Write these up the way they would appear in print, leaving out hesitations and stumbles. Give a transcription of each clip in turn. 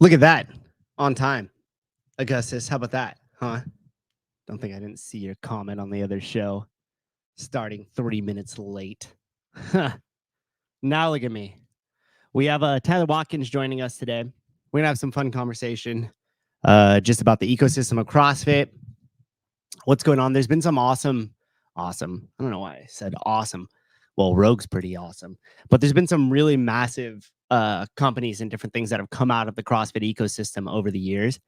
Look at that. On time. Augustus, how about that? Huh? Don't think I didn't see your comment on the other show. Starting 3 minutes late. Now look at me. We have Tyler Watkins joining us today. We're going to have some fun conversation just about the ecosystem of CrossFit. What's going on? There's been some awesome. I don't know why I said awesome. Well, Rogue's pretty awesome. But there's been some really massive companies and different things that have come out of the CrossFit ecosystem over the years.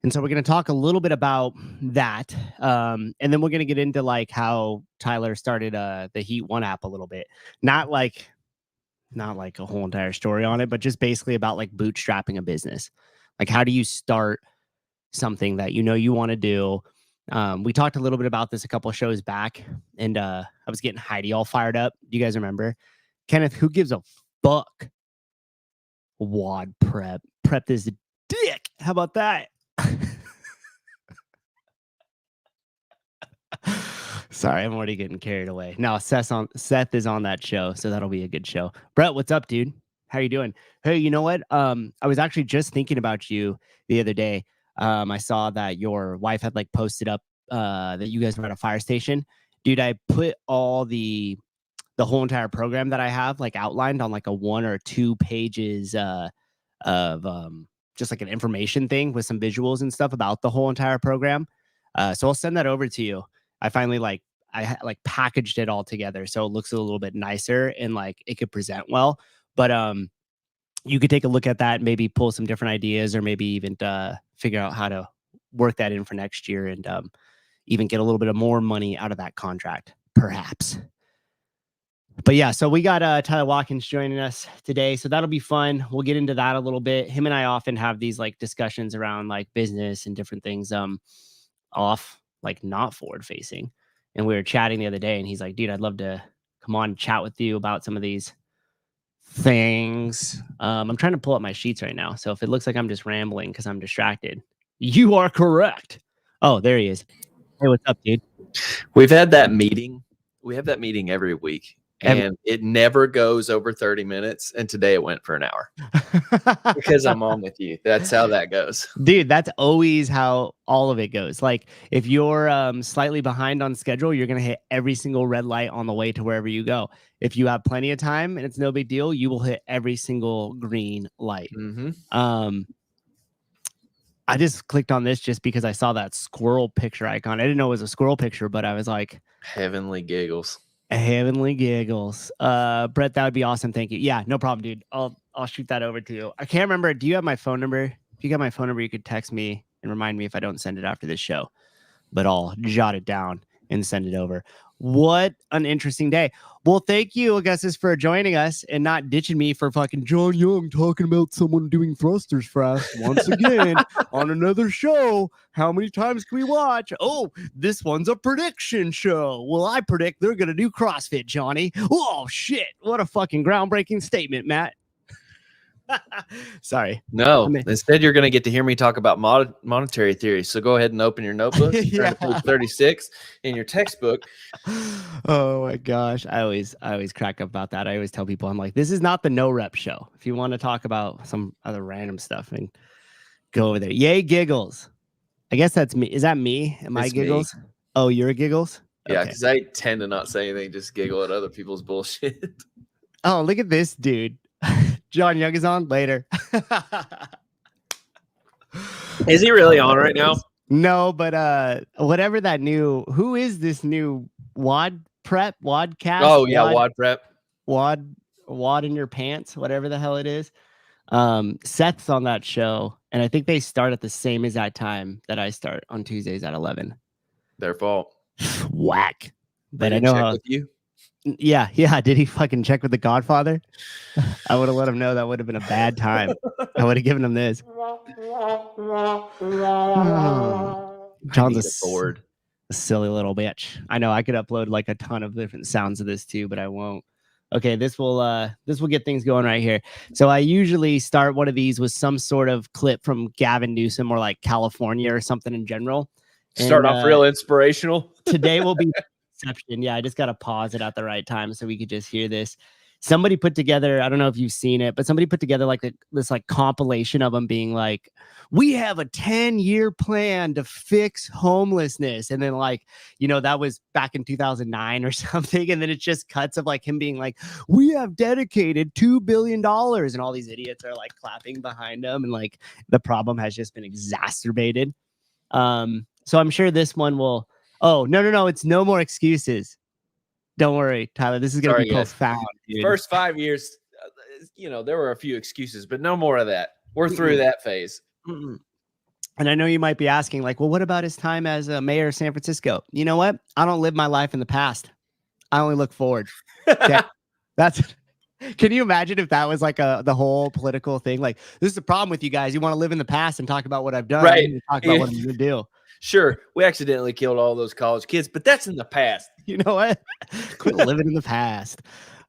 And so we're going to talk a little bit about that. And then we're going to get into like how Tyler started the Heat One app a little bit. Not like a whole entire story on it, but just basically about like bootstrapping a business. Like, how do you start something that you know you want to do? We talked a little bit about this a couple of shows back, and I was getting Heidi all fired up. Do you guys remember? Kenneth, who gives a fuck? WOD prep. Prep this dick. How about that? Sorry, I'm already getting carried away. No, Seth is on that show, so that'll be a good show. Brett, what's up, dude? How you doing? Hey, you know what? I was actually just thinking about you the other day. I saw that your wife had like posted up that you guys were at a fire station. Dude, I put all the whole entire program that I have like outlined on like a 1 or 2 pages of just like an information thing with some visuals and stuff about the whole entire program. So I'll send that over to you. I finally I packaged it all together so it looks a little bit nicer and like it could present well. But you could take a look at that, maybe pull some different ideas, or maybe even figure out how to work that in for next year and even get a little bit of more money out of that contract, perhaps. But yeah, so we got Tyler Watkins joining us today, so that'll be fun. We'll get into that a little bit. Him and I often have these like discussions around like business and different things off, like not forward facing. And we were chatting the other day, and he's like, dude, I'd love to come on and chat with you about some of these things. I'm trying to pull up my sheets right now, so if it looks like I'm just rambling because I'm distracted, you are correct. Oh, there he is. Hey, what's up, dude? We've had that meeting. We have that meeting every week, and it never goes over 30 minutes. And today it went for an hour because I'm on with you. That's how that goes. Dude, that's always how all of it goes. Like if you're slightly behind on schedule, you're going to hit every single red light on the way to wherever you go. If you have plenty of time and it's no big deal, you will hit every single green light. Mm-hmm. I just clicked on this just because I saw that squirrel picture icon. I didn't know it was a squirrel picture, but I was like, heavenly giggles. Heavenly giggles. Brett, that would be awesome. Thank you. Yeah, no problem, dude. I'll shoot that over to you. I can't remember. Do you have my phone number? If you got my phone number, you could text me and remind me if I don't send it after this show. But I'll jot it down and send it over. What an interesting day. Well, thank you, Augustus, for joining us and not ditching me for fucking John Young talking about someone doing thrusters fast once again on another show. How many times can we watch? Oh, this one's a prediction show. Well, I predict they're going to do CrossFit, Johnny. Oh, shit. What a fucking groundbreaking statement, Matt. Sorry. No, instead you're going to get to hear me talk about monetary theory. So go ahead and open your notebook. Turn to page 36 in your textbook. Oh my gosh. I always crack up about that. I always tell people, I'm like, this is not the no rep show. If you want to talk about some other random stuff, and go over there. Yay, giggles. I guess that's me. Is that me? Am I giggles? Me. Oh, you're giggles? Yeah, because I tend to not say anything, just giggle at other people's bullshit. Oh, look at this dude. John Young is on later. Is he really on right now? No, but whatever that new, who is this new WOD prep, WODcast? Oh yeah, WOD prep. WOD in your pants, whatever the hell it is. Seth's on that show, and I think they start at the same exact time that I start on Tuesdays at 11. Their fault. Whack. But I know how. With you? Yeah. Did he fucking check with the Godfather? I would have let him know that would have been a bad time. I would have given him this. John's a silly little bitch. I know I could upload like a ton of different sounds of this too, but I won't. Okay, this will get things going right here. So I usually start one of these with some sort of clip from Gavin Newsom or like California or something in general. Start off real inspirational. Today will be exception. Yeah, I just got to pause it at the right time so we could just hear this. somebody put together, I don't know if you've seen it, but somebody put together like this like compilation of them being like, we have a 10-year plan to fix homelessness. And then like, you know, that was back in 2009 or something. And then it's just cuts of like him being like, we have dedicated $2 billion. And all these idiots are like clapping behind him. And like the problem has just been exacerbated. So I'm sure this one will, oh, no, it's no more excuses. Don't worry, Tyler. This is going to be profound. Dude. First 5 years, you know, there were a few excuses, but no more of that. We're through that phase. And I know you might be asking, like, well, what about his time as a mayor of San Francisco? You know what? I don't live my life in the past. I only look forward. Okay? That's. Can you imagine if that was like the whole political thing? Like, this is the problem with you guys. You want to live in the past and talk about what I've done, right? Talk about what I'm going to do. Sure, we accidentally killed all those college kids, but that's in the past. You know what? Quit living in the past.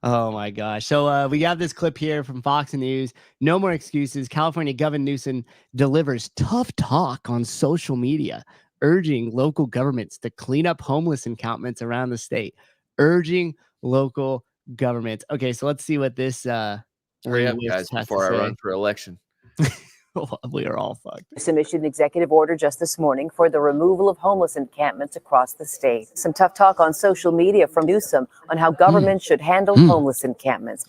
Oh my gosh. So we have this clip here from Fox News. No more excuses. California Gavin Newsom delivers tough talk on social media, urging local governments to clean up homeless encampments around the state. Urging local governments. Okay, so let's see what this hurry up, guys, before I run for election. We are all fucked. Newsom issued an executive order just this morning for the removal of homeless encampments across the state. Some tough talk on social media from Newsom on how government should handle homeless encampments.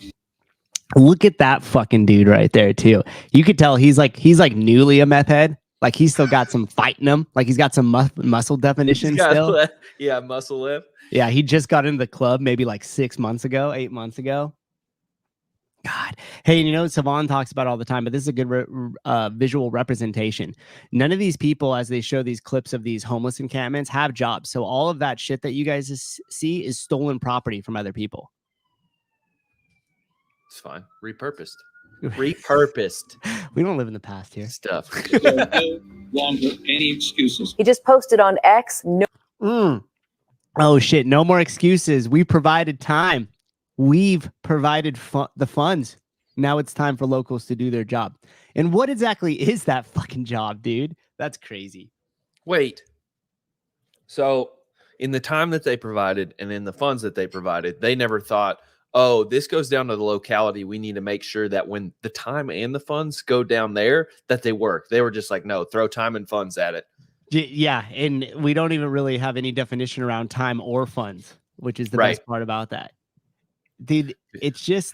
Look at that fucking dude right there too. You could tell he's like newly a meth head. Like he's still got some fight in him. Like he's got some muscle definition still. Yeah, muscle lift. Yeah, he just got into the club maybe like 8 months ago. God. Hey, you know, Savon talks about all the time, but this is a good visual representation. None of these people, as they show these clips of these homeless encampments, have jobs. So all of that shit that you guys see is stolen property from other people. It's fine. Repurposed. We don't live in the past here. Stuff. No longer any excuses. He just posted on X. Oh, shit. No more excuses. We provided time. We've provided the funds. Now it's time for locals to do their job. And what exactly is that fucking job, dude? That's crazy. Wait. So in the time that they provided and in the funds that they provided, they never thought, oh, this goes down to the locality. We need to make sure that when the time and the funds go down there, that they work. They were just like, no, throw time and funds at it. Yeah. And we don't even really have any definition around time or funds, which is the best part about that. Dude, it's just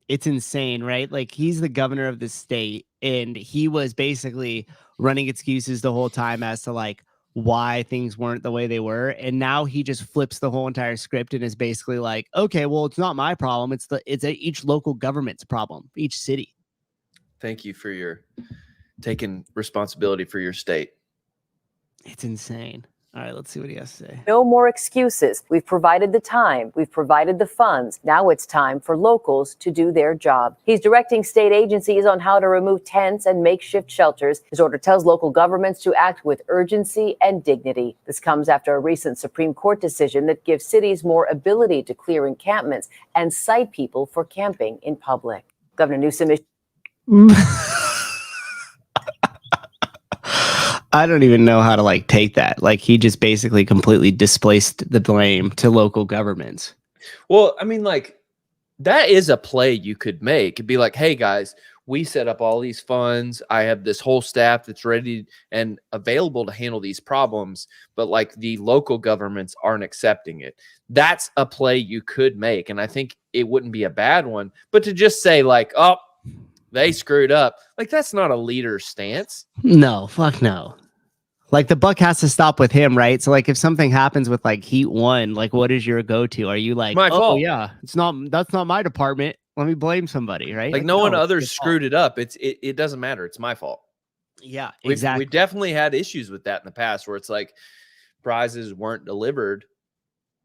it's insane, right? Like he's the governor of the state and he was basically running excuses the whole time as to like why things weren't the way they were, and now he just flips the whole entire script and is basically like, okay, well, it's not my problem, it's each local government's problem, each city. Thank you for your taking responsibility for your state. It's insane. All right, let's see what he has to say. No more excuses. We've provided the time. We've provided the funds. Now it's time for locals to do their job. He's directing state agencies on how to remove tents and makeshift shelters. His order tells local governments to act with urgency and dignity. This comes after a recent Supreme Court decision that gives cities more ability to clear encampments and cite people for camping in public. Governor Newsom is... I don't even know how to like take that. Like he just basically completely displaced the blame to local governments. Well, I mean, like that is a play you could make. It'd be like, hey guys, we set up all these funds. I have this whole staff that's ready and available to handle these problems, but like the local governments aren't accepting it. That's a play you could make. And I think it wouldn't be a bad one, but to just say like, oh, they screwed up. Like that's not a leader stance. No, fuck no. Like the buck has to stop with him, right? So like if something happens with like Heat 1, like what is your go-to? Are you like, my fault. Yeah, that's not my department. Let me blame somebody, right? Like no one others screwed it up. It doesn't matter. It's my fault. Yeah, exactly. We definitely had issues with that in the past where it's like prizes weren't delivered.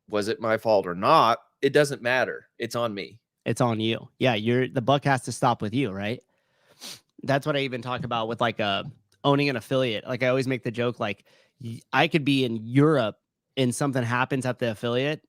Was it my fault or not? It doesn't matter. It's on me. It's on you. Yeah, the buck has to stop with you, right? That's what I even talk about with like owning an affiliate. Like I always make the joke, like I could be in Europe and something happens at the affiliate,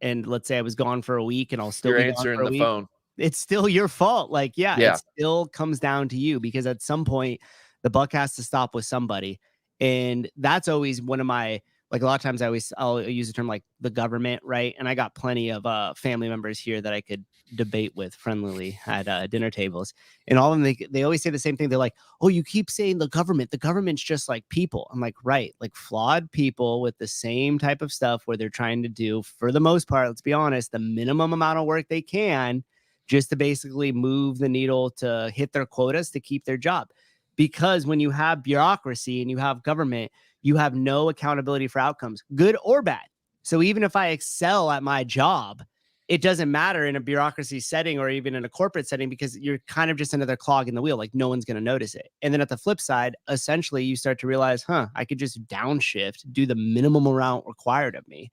and let's say I was gone for a week and I'll still be answering the phone. It's still your fault. Like, yeah, it still comes down to you because at some point the buck has to stop with somebody. And that's always one of my Like a lot of times I'll use the term like the government, right? And I got plenty of family members here that I could debate with friendlily at dinner tables. And all of them, they always say the same thing. They're like, oh, you keep saying the government's just like people. I'm like, right, like flawed people with the same type of stuff where they're trying to do, for the most part, let's be honest, the minimum amount of work they can just to basically move the needle to hit their quotas to keep their job. Because when you have bureaucracy and you have government, you have no accountability for outcomes, good or bad. So even if I excel at my job, it doesn't matter in a bureaucracy setting or even in a corporate setting, because you're kind of just another clog in the wheel. Like no one's going to notice it. And then at the flip side, essentially you start to realize, I could just downshift, do the minimum amount required of me,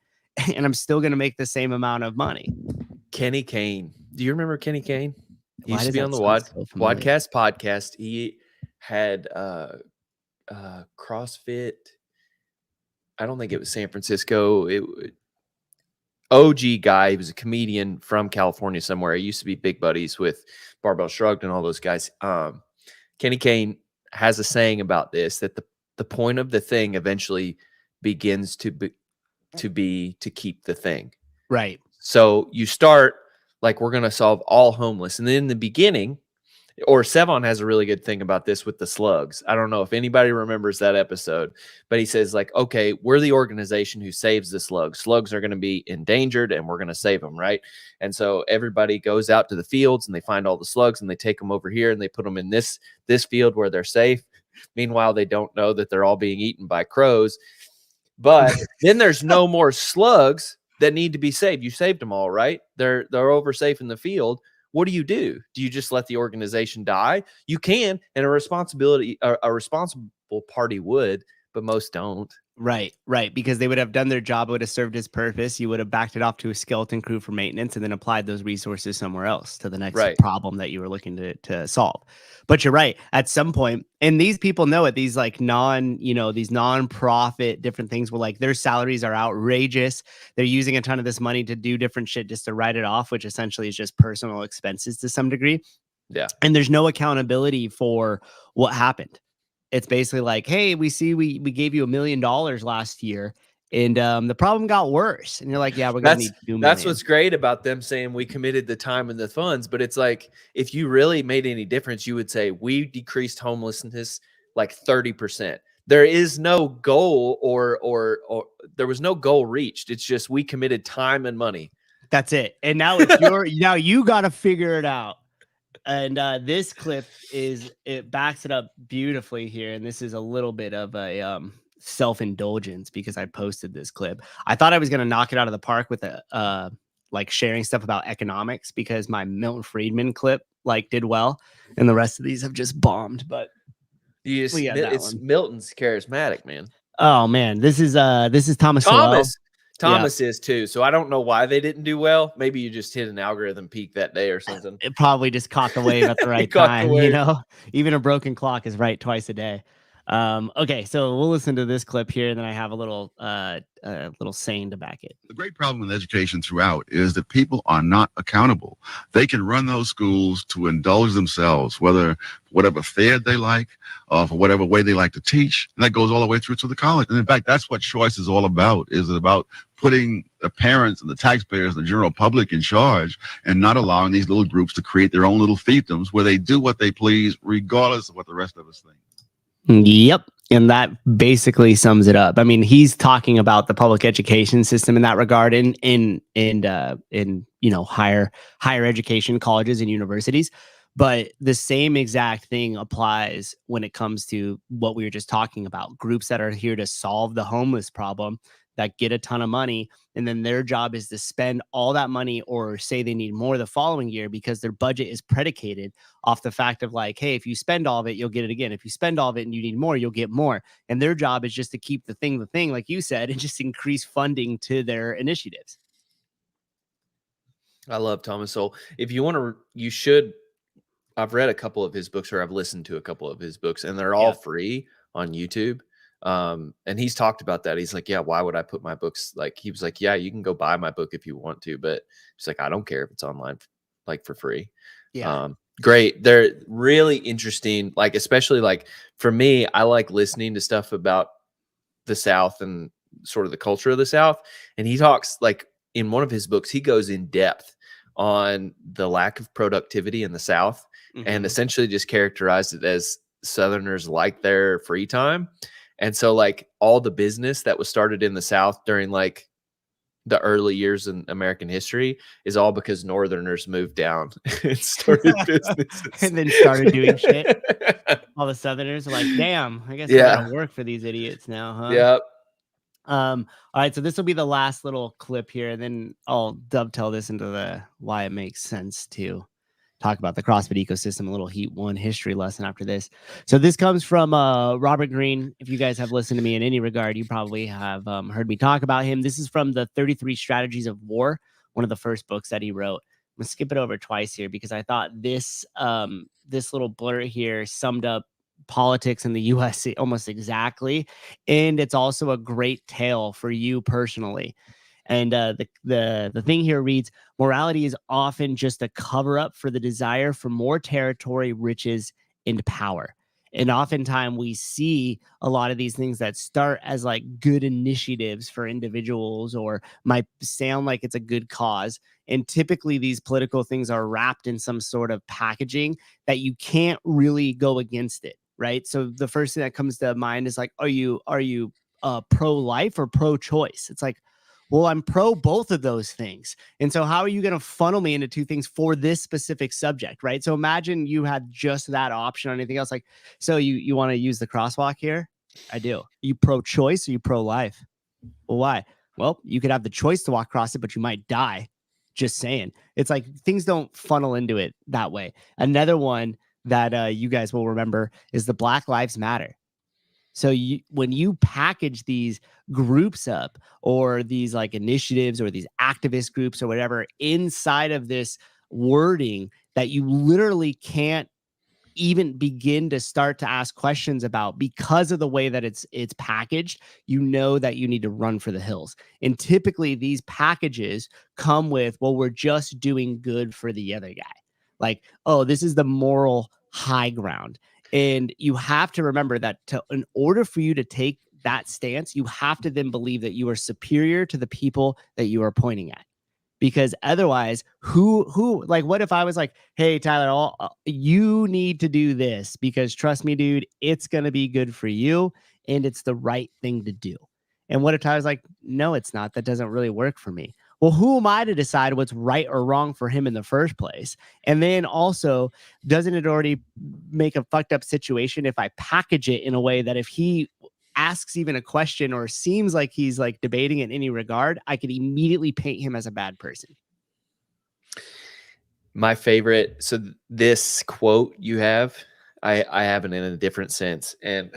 and I'm still going to make the same amount of money. Kenny Kane. Do you remember Kenny Kane? He used to be on the so Wadcast podcast. He had CrossFit. I don't think it was San Francisco. OG guy. He was a comedian from California somewhere. He used to be big buddies with Barbell Shrugged and all those guys. Kenny Kane has a saying about this, that the point of the thing eventually begins to keep the thing. Right. So you start like, we're going to solve all homeless. And then in the beginning, or Sevon has a really good thing about this with the slugs. I don't know if anybody remembers that episode, but he says like, okay, we're the organization who saves the slugs. Slugs are going to be endangered and we're going to save them, right? And so everybody goes out to the fields and they find all the slugs and they take them over here and they put them in this field where they're safe. Meanwhile, they don't know that they're all being eaten by crows. But then there's no more slugs that need to be saved. You saved them all, right? They're over safe in the field. What do? Do you just let the organization die? You can, and a responsible party would, but most don't. Right. Because they would have done their job. It would have served its purpose. You would have backed it off to a skeleton crew for maintenance and then applied those resources somewhere else to the next problem that you were looking to solve. But you're right. At some point, and these people know it, these like these non-profit different things where like their salaries are outrageous. They're using a ton of this money to do different shit just to write it off, which essentially is just personal expenses to some degree. Yeah. And there's no accountability for what happened. It's basically like, hey, we see we gave you $1 million last year and the problem got worse. And you're like, yeah, we're going to need $2 million. That's what's great about them saying we committed the time and the funds. But it's like, if you really made any difference, you would say we decreased homelessness like 30%. There is no goal or there was no goal reached. It's just we committed time and money. That's it. And now it's now you got to figure it out. And this clip it backs it up beautifully here. And this is a little bit of a self-indulgence because I posted this clip. I thought I was going to knock it out of the park with like sharing stuff about economics because my Milton Friedman clip like did well. And the rest of these have just bombed. But it's Milton's charismatic, man. Oh man, this is Thomas. Thomas is too. So I don't know why they didn't do well. Maybe you just hit an algorithm peak that day or something. It probably just caught the wave at the right time. Even a broken clock is right twice a day. Okay, so we'll listen to this clip here, and then I have a little saying to back it. The great problem with education throughout is that people are not accountable. They can run those schools to indulge themselves, whatever fad they like, or for whatever way they like to teach, and that goes all the way through to the college. And in fact, that's what choice is all about. Is it about putting the parents and the taxpayers, the general public in charge, and not allowing these little groups to create their own little fiefdoms where they do what they please, regardless of what the rest of us think? Yep. And that basically sums it up. I mean, he's talking about the public education system in that regard in higher education, colleges and universities. But the same exact thing applies when it comes to what we were just talking about. Groups that are here to solve the homeless problem that get a ton of money, and then their job is to spend all that money or say they need more the following year because their budget is predicated off the fact of like, hey, if you spend all of it, you'll get it again. If you spend all of it and you need more, you'll get more. And their job is just to keep the thing, like you said, and just increase funding to their initiatives. I love Thomas Sowell. If you want to, you should. I've read a couple of his books, or I've listened to a couple of his books, and they're all free on YouTube. And he's talked about that. He's like, yeah, why would I put my books? Like, he was like, yeah, you can go buy my book if you want to, but he's like, I don't care if it's online, like for free. Yeah. Great. They're really interesting. Like, especially like for me, I like listening to stuff about the South and sort of the culture of the South. And he talks, like, in one of his books, he goes in depth on the lack of productivity in the South and essentially just characterized it as Southerners like their free time. And so, like, all the business that was started in the South during like the early years in American history is all because Northerners moved down and started businesses and then started doing shit. All the Southerners are like, damn, I guess I gotta work for these idiots now, huh? Yep. All right, so this will be the last little clip here, and then I'll dovetail this into the why it makes sense to talk about the CrossFit ecosystem, a little Heat 1 history lesson after this. So this comes from Robert Greene. If you guys have listened to me in any regard, you probably have heard me talk about him. This is from the 33 Strategies of War, one of the first books that he wrote. I'm gonna skip it over twice here because I thought this this little blur here summed up politics in the US almost exactly, and it's also a great tale for you personally. And the thing here reads, morality is often just a cover up for the desire for more territory, riches, and power. And oftentimes we see a lot of these things that start as like good initiatives for individuals or might sound like it's a good cause. And typically these political things are wrapped in some sort of packaging that you can't really go against it, right? So the first thing that comes to mind is like, are you pro-life or pro-choice? It's like, well, I'm pro both of those things. And so how are you going to funnel me into two things for this specific subject, right? So imagine you had just that option on anything else. Like, so you want to use the crosswalk here? I do. You pro-choice or you pro-life? Well, why? Well, you could have the choice to walk across it, but you might die. Just saying. It's like things don't funnel into it that way. Another one that you guys will remember is the Black Lives Matter. So when you package these groups up or these like initiatives or these activist groups or whatever inside of this wording that you literally can't even begin to start to ask questions about because of the way that it's packaged, you know that you need to run for the hills. And typically these packages come with, well, we're just doing good for the other guy. Like, oh, this is the moral high ground. And you have to remember that in order for you to take that stance, you have to then believe that you are superior to the people that you are pointing at. Because otherwise, who like, what if I was like, hey, Tyler, you need to do this because trust me, dude, it's going to be good for you and it's the right thing to do. And what if Tyler's like, no, it's not. That doesn't really work for me. Well, who am I to decide what's right or wrong for him in the first place? And then also, doesn't it already make a fucked up situation if I package it in a way that if he asks even a question or seems like he's like debating in any regard, I could immediately paint him as a bad person? My favorite, so this quote you have, I have it in a different sense, and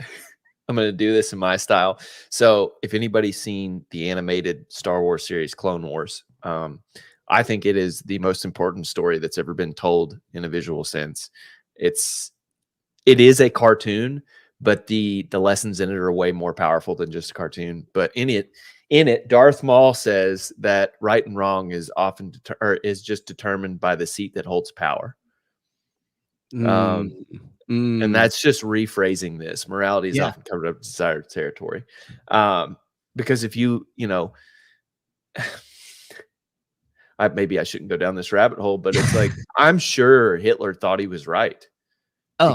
I'm going to do this in my style. So if anybody's seen the animated Star Wars series, Clone Wars, I think it is the most important story that's ever been told in a visual sense. It is a cartoon, but the lessons in it are way more powerful than just a cartoon. But in it, Darth Maul says that right and wrong is often is just determined by the seat that holds power. And that's just rephrasing this. Morality is often covered up desired territory. Because if maybe I shouldn't go down this rabbit hole, but it's like, I'm sure Hitler thought he was right. To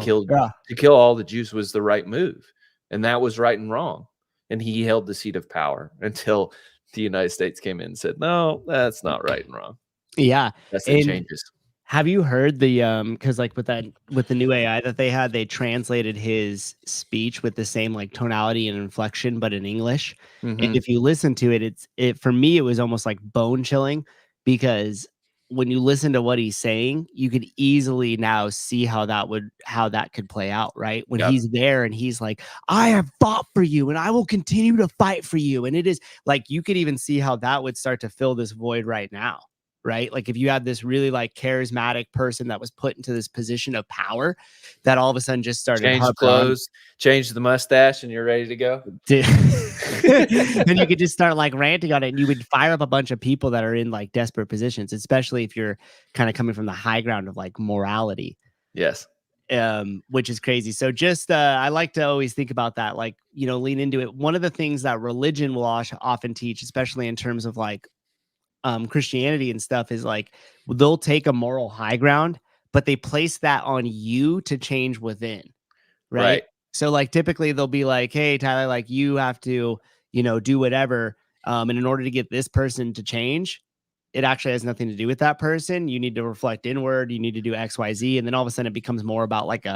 kill all the Jews was the right move. And that was right and wrong. And he held the seat of power until the United States came in and said, no, that's not right and wrong. Yeah. That's the changes. Have you heard the because like with the new AI that they had, they translated his speech with the same like tonality and inflection, but in English. And if you listen to it, it for me, it was almost like bone chilling because when you listen to what he's saying, you could easily now see how that could play out, right? When he's there and he's like, I have fought for you and I will continue to fight for you. And it is like, you could even see how that would start to fill this void right now. Right? Like if you had this really like charismatic person that was put into this position of power that all of a sudden just started change the clothes, change the mustache, and you're ready to go. Then you could just start like ranting on it and you would fire up a bunch of people that are in like desperate positions, especially if you're kind of coming from the high ground of like morality. Yes. which is crazy. So just I like to always think about that, like, lean into it. One of the things that religion will often teach, especially in terms of like Christianity and stuff, is like they'll take a moral high ground, but they place that on you to change within, right? So like typically they'll be like, hey Tyler, like you have to do whatever, and in order to get this person to change, it actually has nothing to do with that person. You need to reflect inward. You need to do X, Y, Z. And then all of a sudden it becomes more about like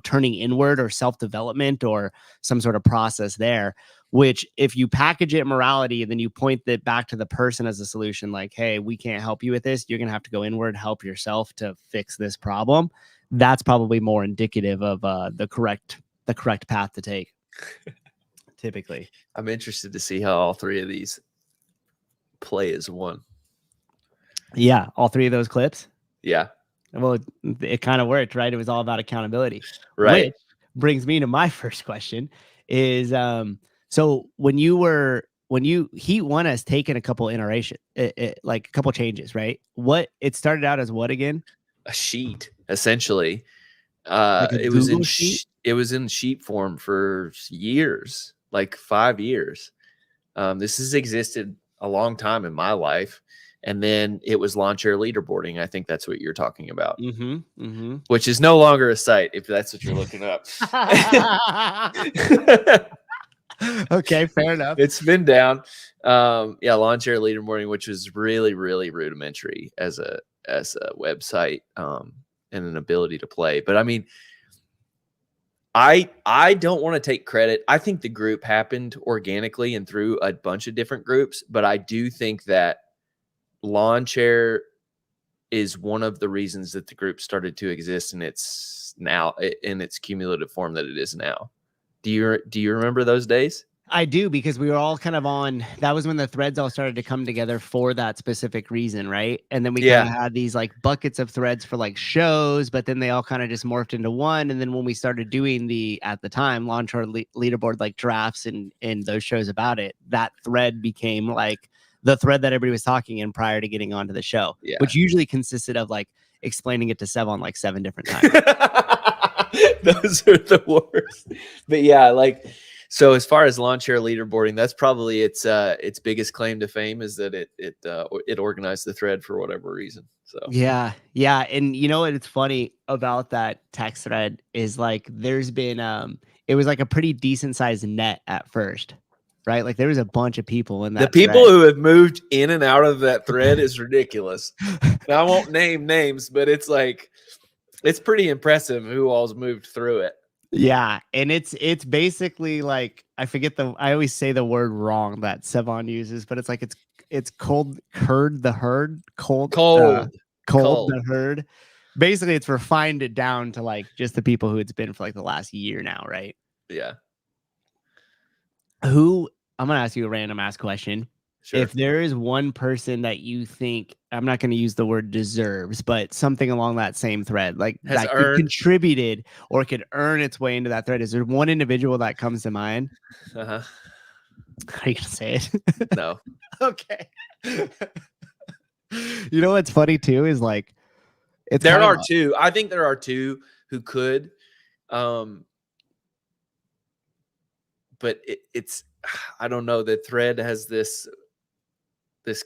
turning inward or self-development or some sort of process there, which if you package it in morality and then you point that back to the person as a solution, like, hey, we can't help you with this. You're going to have to go inward, help yourself to fix this problem. That's probably more indicative of the correct path to take. Typically. I'm interested to see how all three of these play as one. Yeah, all three of those clips. Yeah. Well, it kind of worked, right? It was all about accountability. Right. Which brings me to my first question is, so when Heat 1 has taken a couple like a couple changes, right? It started out as what again? A sheet, essentially. Like it was in sheet form for years, like 5 years. This has existed a long time in my life. And then it was Launchair leaderboarding. I think that's what you're talking about, which is no longer a site, if that's what you're looking up. Okay, fair enough. It's been down. Launchair leaderboarding, which was really, really rudimentary as a website and an ability to play. But I mean, I don't want to take credit. I think the group happened organically and through a bunch of different groups, but I do think that Launchair is one of the reasons that the group started to exist in its cumulative form that it is now. Do you remember those days? I do, because we were all kind of that was when the threads all started to come together for that specific reason, right? And then we kind of had these like buckets of threads for like shows, but then they all kind of just morphed into one. And then when we started doing at the time, Launchair leaderboard, like drafts and those shows about it, that thread became like the thread that everybody was talking in prior to getting onto the show, which usually consisted of like explaining it to Sevon like 7 different times. Those are the worst. But yeah, like, so as far as Launchair leaderboarding, that's probably its biggest claim to fame, is that it organized the thread for whatever reason. So yeah. And you know what? It's funny about that text thread is like there's been it was like a pretty decent sized net at first. Right, like there was a bunch of people in that. The people who have moved in and out of that thread is ridiculous. Now, I won't name names, but it's pretty impressive who all's moved through it. Yeah, and it's basically like I always say the word wrong that Sevon uses, but it's like it's cold herd the herd cold the herd. Basically, it's refined it down to like just the people who it's been for like the last year now, right? Yeah. I'm gonna ask you a random ass question. Sure. If there is one person that you think, I'm not going to use the word deserves, but something along that same thread, like that could contributed or could earn its way into that thread, is there one individual that comes to mind? How are you gonna say it? No. Okay. You know what's funny too is like there are two. I think there are two who could, but it's I don't know. The thread has this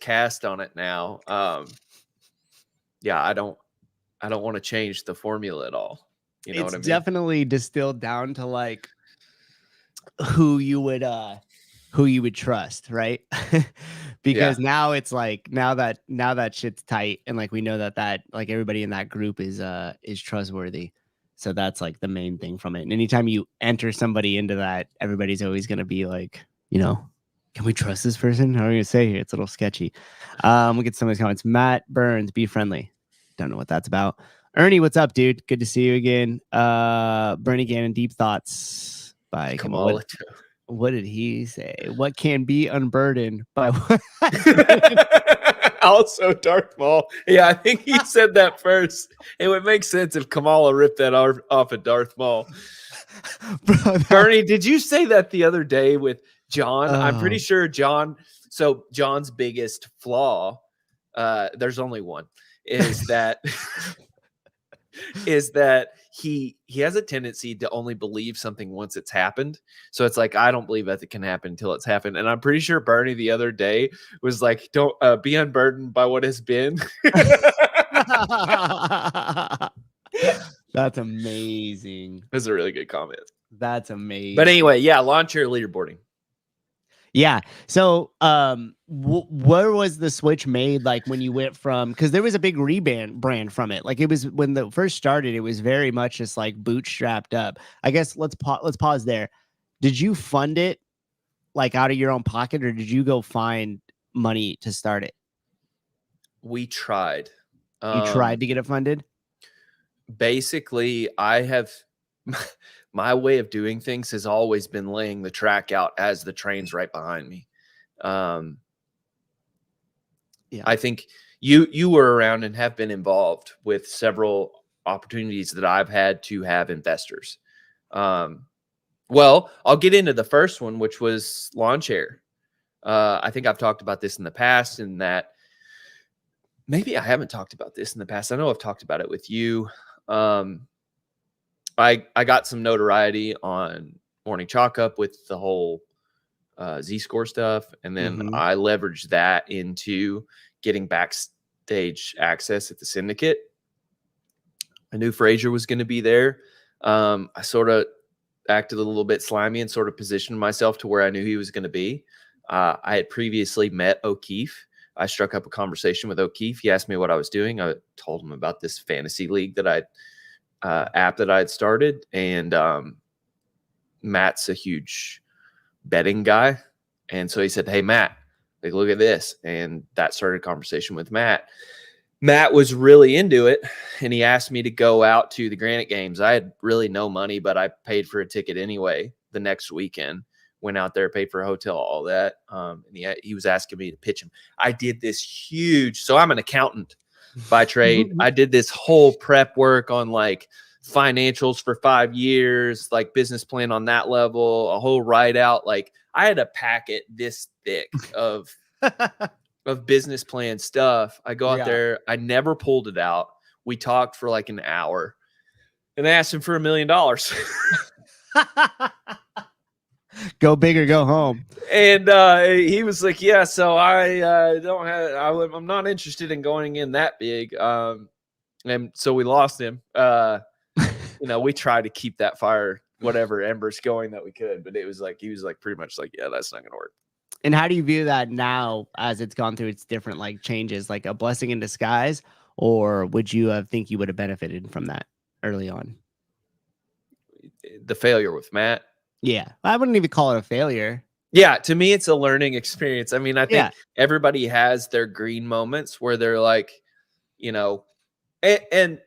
cast on it now. I don't want to change the formula at all. You know what I mean? It's definitely distilled down to like who you would trust, right? Because now it's like now that shit's tight and like we know that like everybody in that group is trustworthy. So that's like the main thing from it. And anytime you enter somebody into that, everybody's always going to be like, can we trust this person? How are we going to say here? It's a little sketchy. We'll get some of these comments. Matt Burns, be friendly. Don't know what that's about. Ernie, what's up, dude? Good to see you again. Bernie Gannon, deep thoughts by Kamal. What did he say? What can be unburdened by what? Also, Darth Maul. Yeah, I think he said that first. It would make sense if Kamala ripped that off of Darth Maul. Bro, Bernie, did you say that the other day with John? I'm pretty sure John. So John's biggest flaw, there's only one, is that is that he has a tendency to only believe something once it's happened. So it's like, I don't believe that it can happen until it's happened. And I'm pretty sure Bernie the other day was like, don't be unburdened by what has been. That's amazing. That's a really good comment. That's amazing. But anyway, yeah, Launchair leaderboarding. Yeah. So, where was the switch made? Like when you went from, because there was a big brand from it. Like it was when the first started, it was very much just like bootstrapped up. I guess let's pause there. Did you fund it like out of your own pocket, or did you go find money to start it? We tried. You tried to get it funded? Basically, I have my way of doing things has always been laying the track out as the train's right behind me. Yeah, I think you were around and have been involved with several opportunities that I've had to have investors. Well, I'll get into the first one, which was Launchair. I think I've talked about this in the past, and that maybe I haven't talked about this in the past. I know I've talked about it with you. I got some notoriety on Morning Chalk Up with the whole Z-Score stuff. And then I leveraged that into getting backstage access at the Syndicate. I knew Frazier was going to be there. I sort of acted a little bit slimy and sort of positioned myself to where I knew he was going to be. I had previously met O'Keefe. I struck up a conversation with O'Keefe. He asked me what I was doing. I told him about this fantasy league that app that I had started. And Matt's a huge betting guy. And so he said, hey, Matt, like, look at this. And that started a conversation with Matt. Matt was really into it. And he asked me to go out to the Granite Games. I had really no money, but I paid for a ticket anyway the next weekend. Went out there, paid for a hotel, all that. And he was asking me to pitch him. I did this huge, so I'm an accountant by trade. I did this whole prep work on like financials for 5 years, like business plan on that level, a whole write out. Like I had a packet this thick of business plan stuff. I go out there. I never pulled it out. We talked for like an hour and I asked him for $1 million. Go big or go home. And he was like, yeah, so I'm not interested in going in that big. And so we lost him. We tried to keep that fire, whatever embers going that we could, but it was like, he was like pretty much like, yeah, that's not going to work. And how do you view that now as it's gone through its different like changes, like a blessing in disguise, or would you think you would have benefited from that early on? The failure with Matt. Yeah, I wouldn't even call it a failure. Yeah, to me, it's a learning experience. I mean, I think everybody has their green moments where they're like, and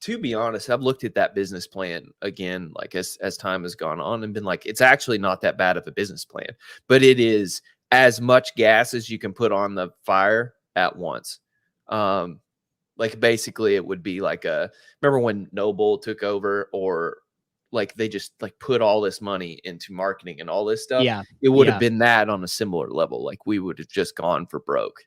to be honest, I've looked at that business plan again, like as time has gone on and been like, it's actually not that bad of a business plan, but it is as much gas as you can put on the fire at once. Like basically it would be like remember when Noble took over, or like they just like put all this money into marketing and all this stuff. Yeah. It would have been that on a similar level. Like we would have just gone for broke.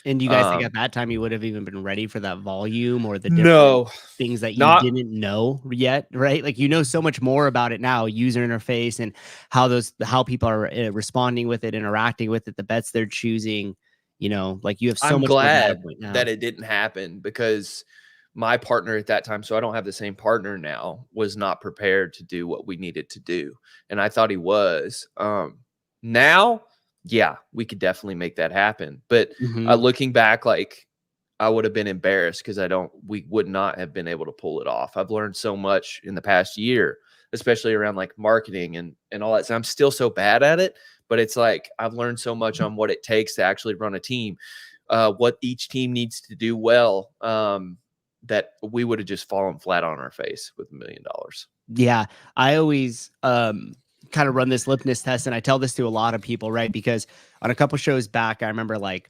And do you guys think at that time you would have even been ready for that volume or the different things that you didn't know yet, right? Like so much more about it now, user interface and how people are responding with it, interacting with it, the bets they're choosing, like you have so much. I'm glad that it didn't happen because my partner at that time, so I don't have the same partner now, was not prepared to do what we needed to do. And I thought he was. Now, yeah, we could definitely make that happen. But looking back, like I would have been embarrassed because we would not have been able to pull it off. I've learned so much in the past year, especially around like marketing and all that. So I'm still so bad at it, but it's like I've learned so much on what it takes to actually run a team, what each team needs to do well. That we would have just fallen flat on our face with $1 million. Yeah. I always kind of run this LPness test, and I tell this to a lot of people, right? Because on a couple shows back, I remember like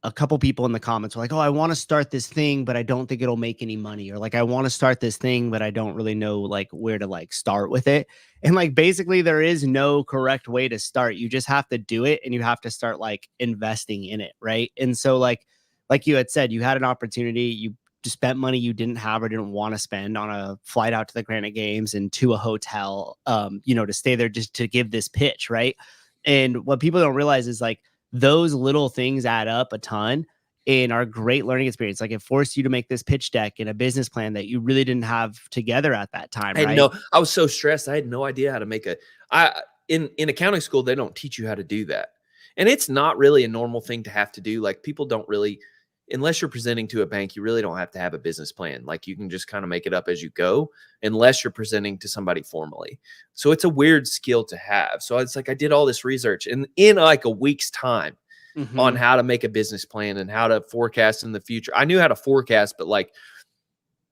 a couple people in the comments were like, oh, I want to start this thing, but I don't think it'll make any money. Or like, I want to start this thing, but I don't really know like where to like start with it. And like, basically there is no correct way to start. You just have to do it and you have to start like investing in it. Right. And so like you had said, you had an opportunity, you spent money you didn't have or didn't want to spend on a flight out to the Granite Games and to a hotel, to stay there just to give this pitch, right? And what people don't realize is like those little things add up a ton and are great learning experience. Like it forced you to make this pitch deck and a business plan that you really didn't have together at that time, right? I was so stressed. I had no idea how to make in accounting school, they don't teach you how to do that. And it's not really a normal thing to have to do. Like people don't really, unless you're presenting to a bank, you really don't have to have a business plan. Like you can just kind of make it up as you go, unless you're presenting to somebody formally. So it's a weird skill to have. So it's like, I did all this research and in like a week's time on how to make a business plan and how to forecast in the future. I knew how to forecast, but like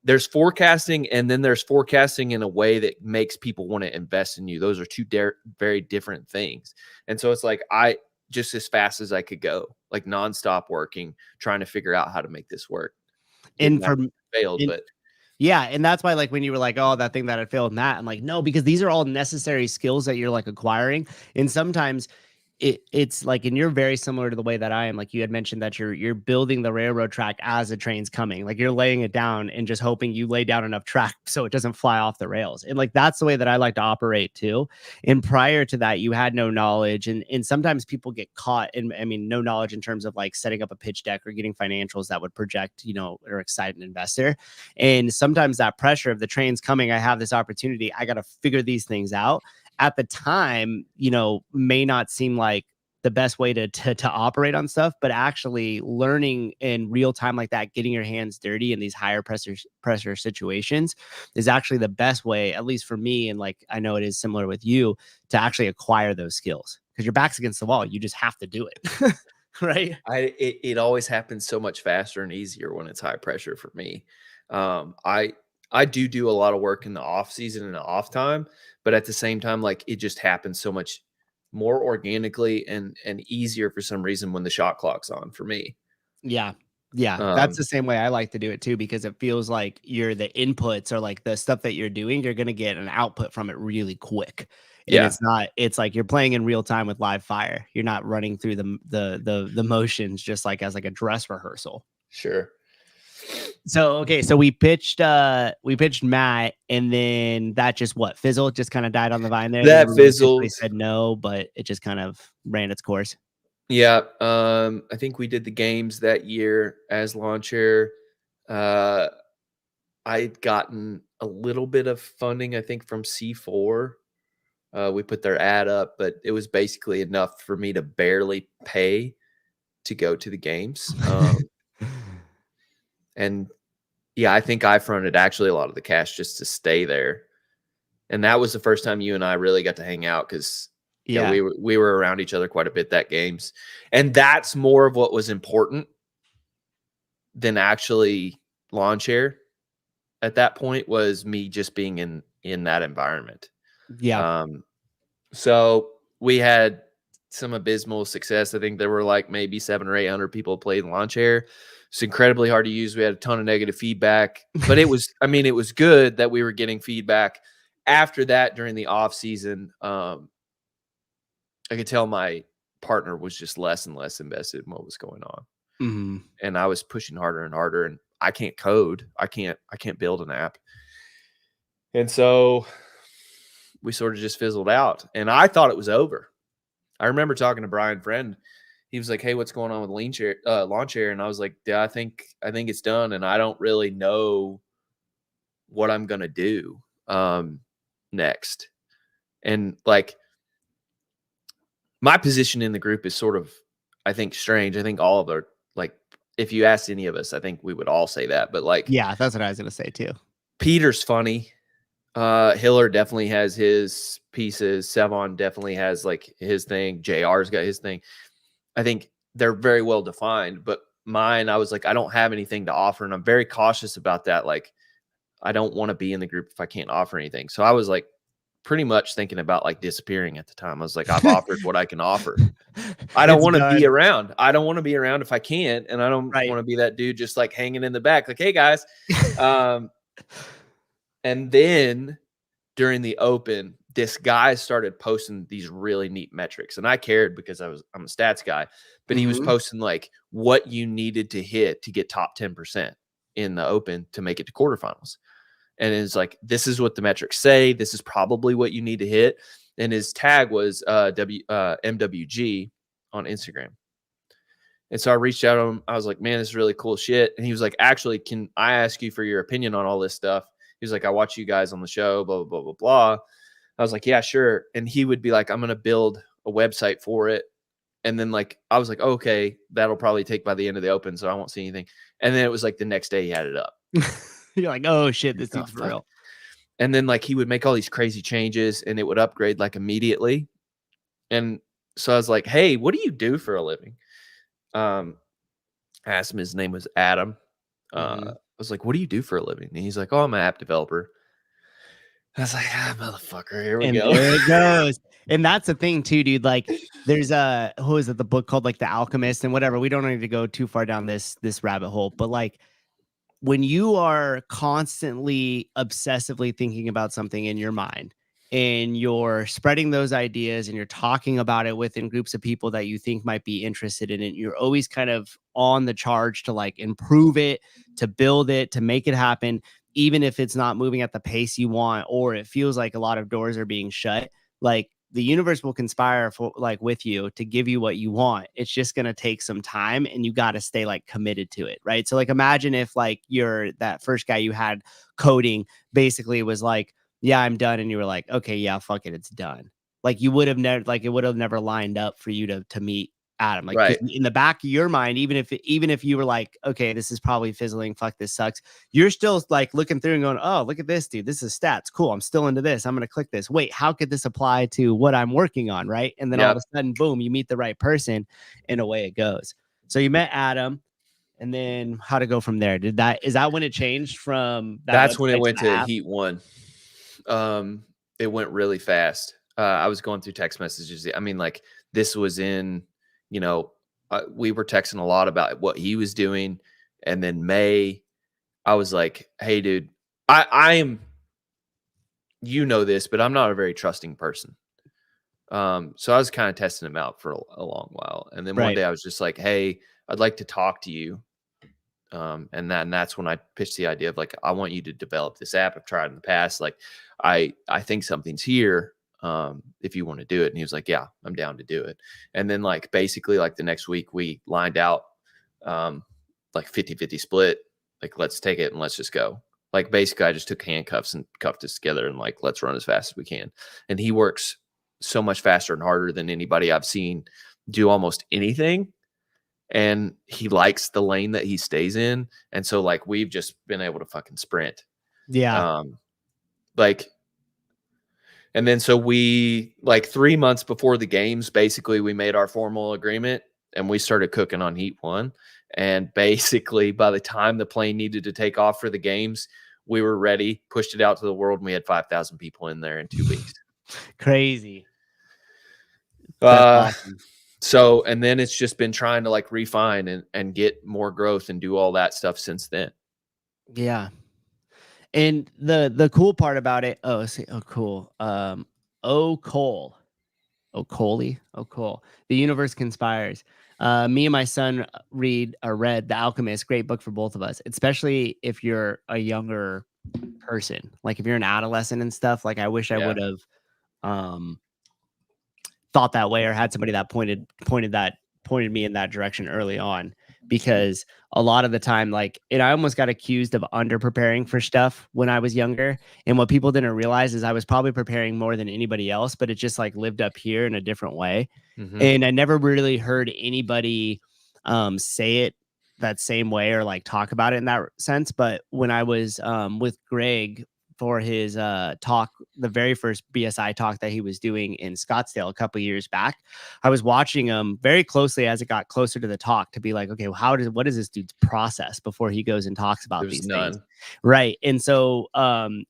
there's forecasting and then there's forecasting in a way that makes people want to invest in you. Those are two very different things. And so it's like, just as fast as I could go, like nonstop working, trying to figure out how to make this work. And but yeah. And that's why, like, when you were like, oh, that thing that I failed in that, I'm like, no, because these are all necessary skills that you're like acquiring. And sometimes it's like, and you're very similar to the way that I am. Like you had mentioned that you're building the railroad track as a train's coming, like you're laying it down and just hoping you lay down enough track so it doesn't fly off the rails. And like, that's the way that I like to operate too. And prior to that, you had no knowledge. And sometimes people get caught in, I mean, no knowledge in terms of like setting up a pitch deck or getting financials that would project, or excite an investor. And sometimes that pressure of the train's coming, I have this opportunity, I got to figure these things out. At the time, may not seem like the best way to operate on stuff, but actually learning in real time like that, getting your hands dirty in these higher pressure situations is actually the best way, at least for me. And like, I know it is similar with you, to actually acquire those skills because your back's against the wall. You just have to do it. Right. It always happens so much faster and easier when it's high pressure for me. I do a lot of work in the off season and the off time, but at the same time, like it just happens so much more organically and easier for some reason when the shot clock's on for me. Yeah. Yeah. That's the same way I like to do it too, because it feels like the inputs or like the stuff that you're doing, you're going to get an output from it really quick. And it's like you're playing in real time with live fire. You're not running through the motions just like as like a dress rehearsal. Sure. So, okay. So we pitched Matt, and then that just fizzled, just kind of died on the vine there. That fizzled. They said no, but it just kind of ran its course. Yeah. I think we did the games that year as Launchair. I'd gotten a little bit of funding, I think, from C4. We put their ad up, but it was basically enough for me to barely pay to go to the games. And yeah, I think I fronted actually a lot of the cash just to stay there. And that was the first time you and I really got to hang out because we were around each other quite a bit that games. And that's more of what was important than actually Launchair at that point, was me just being in that environment. Yeah. So we had some abysmal success. I think there were like maybe 700 or 800 people played in Launchair. It's incredibly hard to use. We had a ton of negative feedback, but it was good that we were getting feedback. After that, during the off season, I could tell my partner was just less and less invested in what was going on. Mm-hmm. And I was pushing harder and harder, and I can't code. I can't build an app. And so we sort of just fizzled out, and I thought it was over. I remember talking to Brian Friend. He was like, "Hey, what's going on with Launchair?" And I was like, "Yeah, I think it's done, and I don't really know what I'm gonna do next." And like, my position in the group is sort of, I think, strange. I think all of our, like, if you asked any of us, I think we would all say that. But like, yeah, that's what I was gonna say too. Peter's funny. Hiller definitely has his pieces. Sevon definitely has like his thing. JR's got his thing. I think they're very well defined, but mine, I was like, I don't have anything to offer. And I'm very cautious about that. Like, I don't want to be in the group if I can't offer anything. So I was like pretty much thinking about like disappearing at the time. I was like, I've offered what I can offer. I don't want to be around. I don't want to be around if I can't. And I don't want to be that dude just like hanging in the back. Like, hey guys. And then during the open, this guy started posting these really neat metrics. And I cared because I'm a stats guy, but he was posting like what you needed to hit to get top 10%. in the Open to make it to quarterfinals. And it's like, this is what the metrics say. This is probably what you need to hit. And his tag was MWG on Instagram. And so I reached out to him. I was like, man, this is really cool shit. And he was like, actually, can I ask you for your opinion on all this stuff? He was like, I watch you guys on the show, blah, blah, blah, blah, blah. I was like, yeah, sure. And he would be like, I'm going to build a website for it. And then like, I was like, okay, that'll probably take by the end of the Open, so I won't see anything. And then it was like the next day he had it up. You're like, oh shit, this dude's for real. And then like he would make all these crazy changes and it would upgrade like immediately. And so I was like, hey, what do you do for a living? I asked him, his name was Adam. I was like, what do you do for a living? And he's like, oh, I'm an app developer. I was like, motherfucker, here we go. There it goes. And that's the thing too, dude. Like there's who is it, the book called like The Alchemist and whatever. We don't need to go too far down this rabbit hole, but like when you are constantly obsessively thinking about something in your mind and you're spreading those ideas and you're talking about it within groups of people that you think might be interested in it, you're always kind of on the charge to like improve it, to build it, to make it happen, even if it's not moving at the pace you want, or it feels like a lot of doors are being shut. Like the universe will conspire for like with you to give you what you want. It's just going to take some time and you got to stay like committed to it. Right. So like, imagine if like you're that first guy you had coding basically was like, yeah, I'm done. And you were like, okay, yeah, fuck it. It's done. Like you would have never, like it would have never lined up for you to meet Adam. Like right. In the back of your mind, even if you were like, okay, this is probably fizzling, fuck, this sucks, you're still like looking through and going, oh, look at this, dude, this is stats, cool, I'm still into this, I'm gonna click this, wait, how could this apply to what I'm working on, right? And then all of a sudden, boom, you meet the right person and away it goes. So you met Adam, and then how to go from there? Is that when it changed from that's when it went to Heat 1. It went really fast. I was going through text messages. I mean, like this was in, you know, we were texting a lot about what he was doing. And then May, I was like, hey, dude, I am, you know this, but I'm not a very trusting person. So I was kind of testing him out for a long while. And then one day I was just like, hey, I'd like to talk to you. And that's when I pitched the idea of like, I want you to develop this app. I've tried in the past. Like, I think something's here. If you want to do it. And he was like, yeah, I'm down to do it. And then like, basically like the next week we lined out, like 50-50 split, like, let's take it and let's just go. Like, basically I just took handcuffs and cuffed us together and like, let's run as fast as we can. And he works so much faster and harder than anybody I've seen do almost anything. And he likes the lane that he stays in. And so like, we've just been able to fucking sprint. Yeah. And then so we, like 3 months before the games, basically we made our formal agreement and we started cooking on Heat 1. And basically by the time the plane needed to take off for the games, we were ready, pushed it out to the world, and we had 5,000 people in there in 2 weeks. Crazy. Awesome. So, and then it's just been trying to like refine and get more growth and do all that stuff since then. Yeah. And the cool part about it, cool. Cole. The universe conspires. Me and my son read The Alchemist, great book for both of us, especially if you're a younger person. Like if you're an adolescent and stuff, like I wish I would have thought that way or had somebody that pointed me in that direction early on. Because a lot of the time, like, and I almost got accused of under preparing for stuff when I was younger. And what people didn't realize is I was probably preparing more than anybody else, but it just like lived up here in a different way. Mm-hmm. And I never really heard anybody say it that same way or like talk about it in that sense. But when I was with Greg for his talk, the very first BSI talk that he was doing in Scottsdale a couple of years back, I was watching him very closely as it got closer to the talk to be like, okay, what is this dude's process before he goes and talks about these things? Right. And so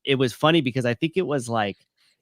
it was funny because I think it was like,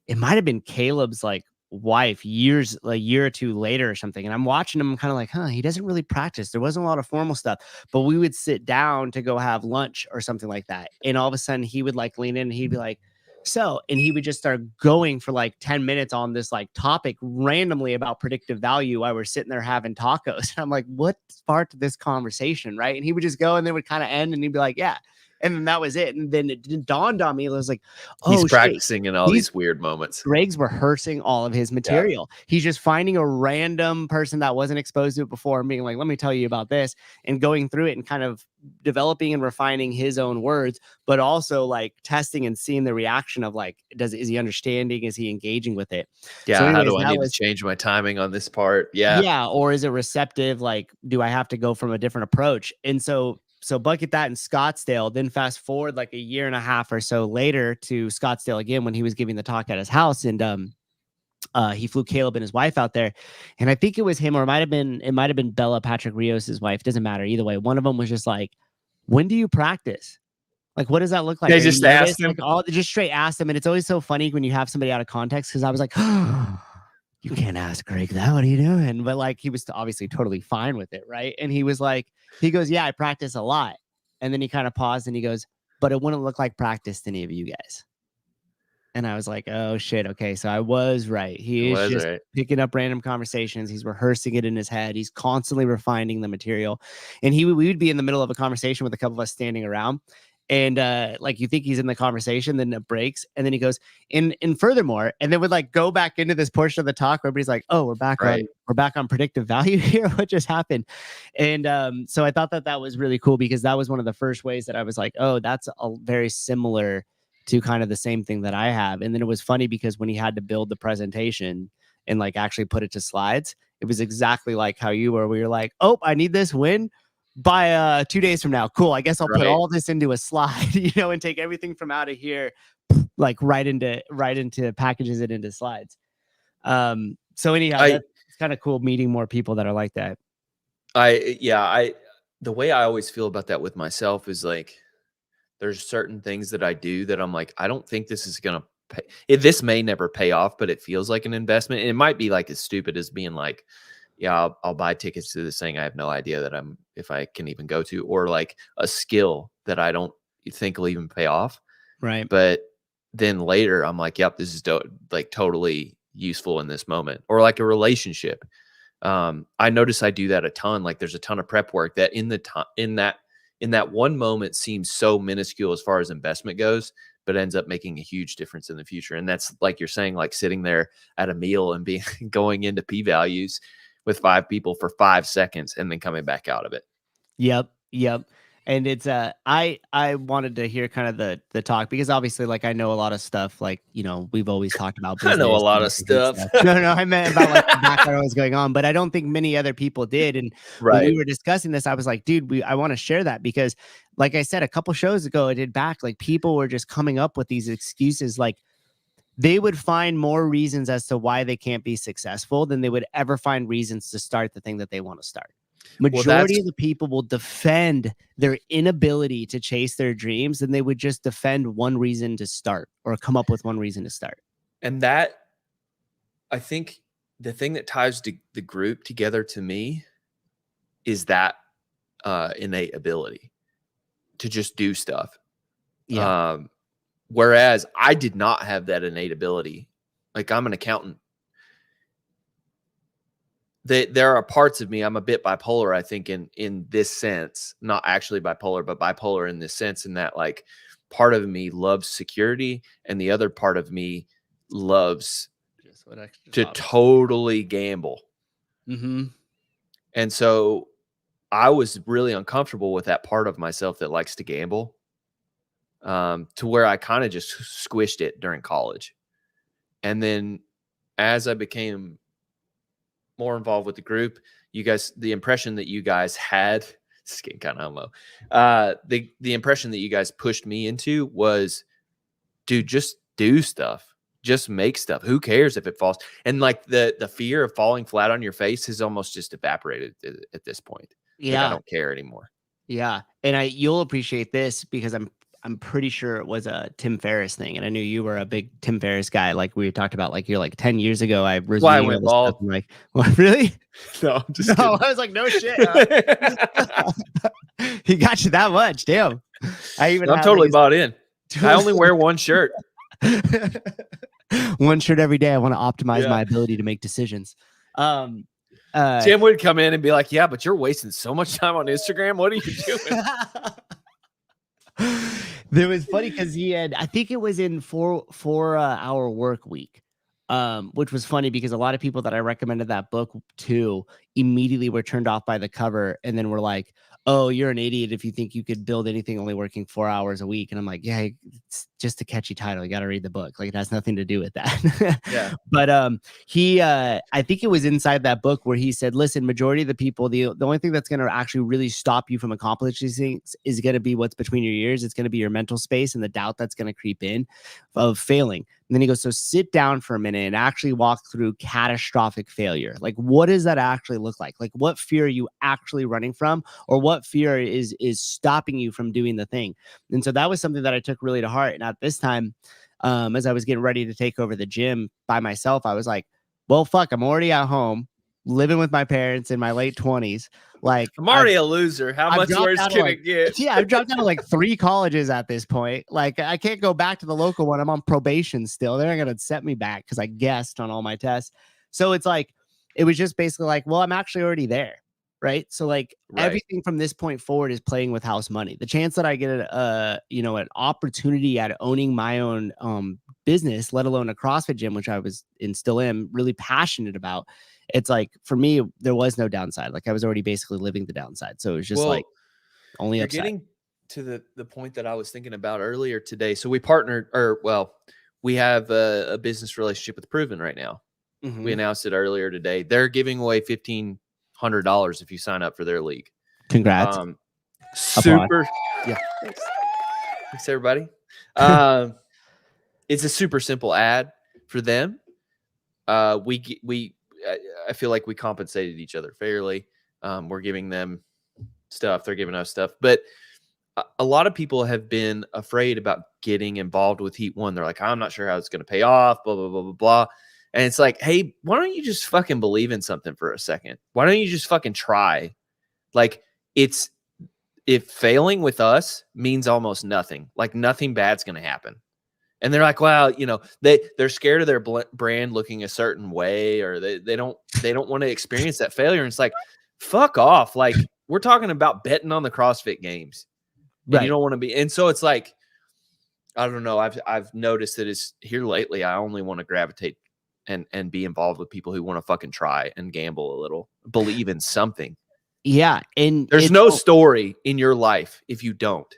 it might've been Caleb's like wife a year or two later or something. And I'm watching him kind of like, he doesn't really practice. There wasn't a lot of formal stuff, but we would sit down to go have lunch or something like that. And all of a sudden he would like lean in and he'd be like, So, and he would just start going for like 10 minutes on this like topic randomly about predictive value while we're sitting there having tacos. And I'm like, what sparked this conversation? Right. And he would just go and then would kind of end and he'd be like, yeah. And then that was it. And then it dawned on me. It was like, oh, He's shit. practicing in all these weird moments. Greg's rehearsing all of his material. Yeah. He's just finding a random person that wasn't exposed to it before and being like, let me tell you about this, and going through it and kind of developing and refining his own words, but also like testing and seeing the reaction of like, is he understanding? Is he engaging with it? Yeah. So anyways, how do I need to change my timing on this part? Yeah. Yeah. Or is it receptive? Like, do I have to go from a different approach? And so bucket that in Scottsdale, then fast forward like a year and a half or so later to Scottsdale again, when he was giving the talk at his house, and he flew Caleb and his wife out there. And I think it was him, or it might've been Bella Patrick Rios's wife. Doesn't matter. Either way, one of them was just like, when do you practice? Like, what does that look like? They just asked him. Like, just straight asked him. And it's always so funny when you have somebody out of context, because I was like, you can't ask Greg that. What are you doing? But like, he was obviously totally fine with it. Right. And he was like, he goes, yeah, I practice a lot. And then he kind of paused and he goes, but it wouldn't look like practice to any of you guys. And I was like, oh shit. Okay. So I was right. He is just picking up random conversations. He's rehearsing it in his head. He's constantly refining the material. And we would be in the middle of a conversation with a couple of us standing around. And like, you think he's in the conversation, then it breaks, and then he goes, and furthermore, and then would like go back into this portion of the talk where everybody's like, oh, we're back on predictive value here. What just happened? And so I thought that was really cool, because that was one of the first ways that I was like, oh, that's very similar to kind of the same thing that I have. And then it was funny because when he had to build the presentation and like actually put it to slides, it was exactly like how you were, where you're like, oh, I need this win by 2 days from now. Cool. I guess I'll put all this into a slide, and take everything from out of here, like right into packages it into slides. So anyhow, it's kind of cool meeting more people that are like that. The way I always feel about that with myself is like, there's certain things that I do that I'm like, I don't think this is going to pay. This may never pay off, but it feels like an investment. And it might be like as stupid as being like, yeah, I'll buy tickets to this thing I have no idea that if I can even go to, or like a skill that I don't think will even pay off. Right. But then later I'm like, yep, this is like totally useful in this moment. Or like a relationship. I notice I do that a ton. Like there's a ton of prep work that in that one moment seems so minuscule as far as investment goes, but ends up making a huge difference in the future. And that's like you're saying, like sitting there at a meal and going into p-values with 5 people for 5 seconds and then coming back out of it. Yep. And it's I wanted to hear kind of the talk, because obviously, like, I know a lot of stuff, like, we've always talked about business. I know a lot of stuff. No, I meant about like the background was going on, but I don't think many other people did. And when we were discussing this, I was like, dude, I want to share that, because like I said, a couple shows ago, I did back, like people were just coming up with these excuses. Like they would find more reasons as to why they can't be successful than they would ever find reasons to start the thing that they want to start. Majority of the people will defend their inability to chase their dreams, and they would just defend one reason to start, or come up with one reason to start. And that, I think the thing that ties the group together to me is that innate ability to just do stuff. Yeah. Whereas I did not have that innate ability. Like I'm an accountant. There are parts of me, I'm a bit bipolar, I think, in this sense, not actually bipolar, but bipolar in this sense, in that like part of me loves security and the other part of me loves to totally gamble. Mm-hmm. And so I was really uncomfortable with that part of myself that likes to gamble, to where I kind of just squished it during college. And then as I became more involved with the group, you guys, the impression that you guys had, this is getting kind of homo, the impression that you guys pushed me into was, dude, just do stuff, just make stuff. Who cares if it falls? And like the fear of falling flat on your face has almost just evaporated at this point. Yeah. Like, I don't care anymore. Yeah. And you'll appreciate this, because I'm pretty sure it was a Tim Ferriss thing. And I knew you were a big Tim Ferriss guy. Like we talked about, like, you're like 10 years ago, I was went bald. I'm like, what, really? No, I'm just no, I was like, no shit. He got you that much. Damn. I'm totally bought in. I only wear one shirt. One shirt every day. I want to optimize Yeah. my ability to make decisions. Tim would come in and be like, yeah, but you're wasting so much time on Instagram. What are you doing? There was funny because he had, I think it was in four hour work week, which was funny because a lot of people that I recommended that book to immediately were turned off by the cover and then were like, oh, you're an idiot if you think you could build anything only working 4 hours a week. And I'm like, yeah, it's just a catchy title. You got to read the book. Like it has nothing to do with that. Yeah. But he, I think it was inside that book where he said, listen, majority of the people, the only thing that's going to actually really stop you from accomplishing these things is going to be what's between your ears. It's going to be your mental space and the doubt that's going to creep in of failing. And then he goes, so sit down for a minute and actually walk through catastrophic failure. Like, what does that actually look like? Like, what fear are you actually running from, or what fear is stopping you from doing the thing? And so that was something that I took really to heart. And at this time, as I was getting ready to take over the gym by myself, I was like, well, fuck, I'm already at home living with my parents in my late 20s. Like, I'm already a loser. How much worse can it get? Yeah, I've dropped out of like 3 colleges at this point. Like, I can't go back to the local one. I'm on probation still. They're not going to set me back because I guessed on all my tests. So it's like, it was just basically like, well, I'm actually already there. Right. So like everything from this point forward is playing with house money. The chance that I get an opportunity at owning my own business, let alone a CrossFit gym, which I was and still am really passionate about. It's like, for me, there was no downside. Like I was already basically living the downside. So it was just like only you're upside. Getting to the point that I was thinking about earlier today. So we partnered, we have a business relationship with Proven right now. Mm-hmm. We announced it earlier today. They're giving away $1,500 if you sign up for their league. Congrats. Super. Yeah. Thanks everybody. It's a super simple ad for them. I feel like we compensated each other fairly. We're giving them stuff. They're giving us stuff. But a lot of people have been afraid about getting involved with Heat One. They're like, I'm not sure how it's going to pay off, blah, blah, blah, blah, blah. And it's like, hey, why don't you just fucking believe in something for a second? Why don't you just fucking try? Like, if failing with us means almost nothing, like nothing bad's going to happen. And they're like, well, they're scared of their brand looking a certain way, or they don't want to experience that failure. And it's like, fuck off. Like, we're talking about betting on the CrossFit games. Right. You don't want to be. And so it's like, I don't know. I've noticed that it's here lately. I only want to gravitate and be involved with people who want to fucking try and gamble a little, believe in something. Yeah. And there's no story in your life if you don't.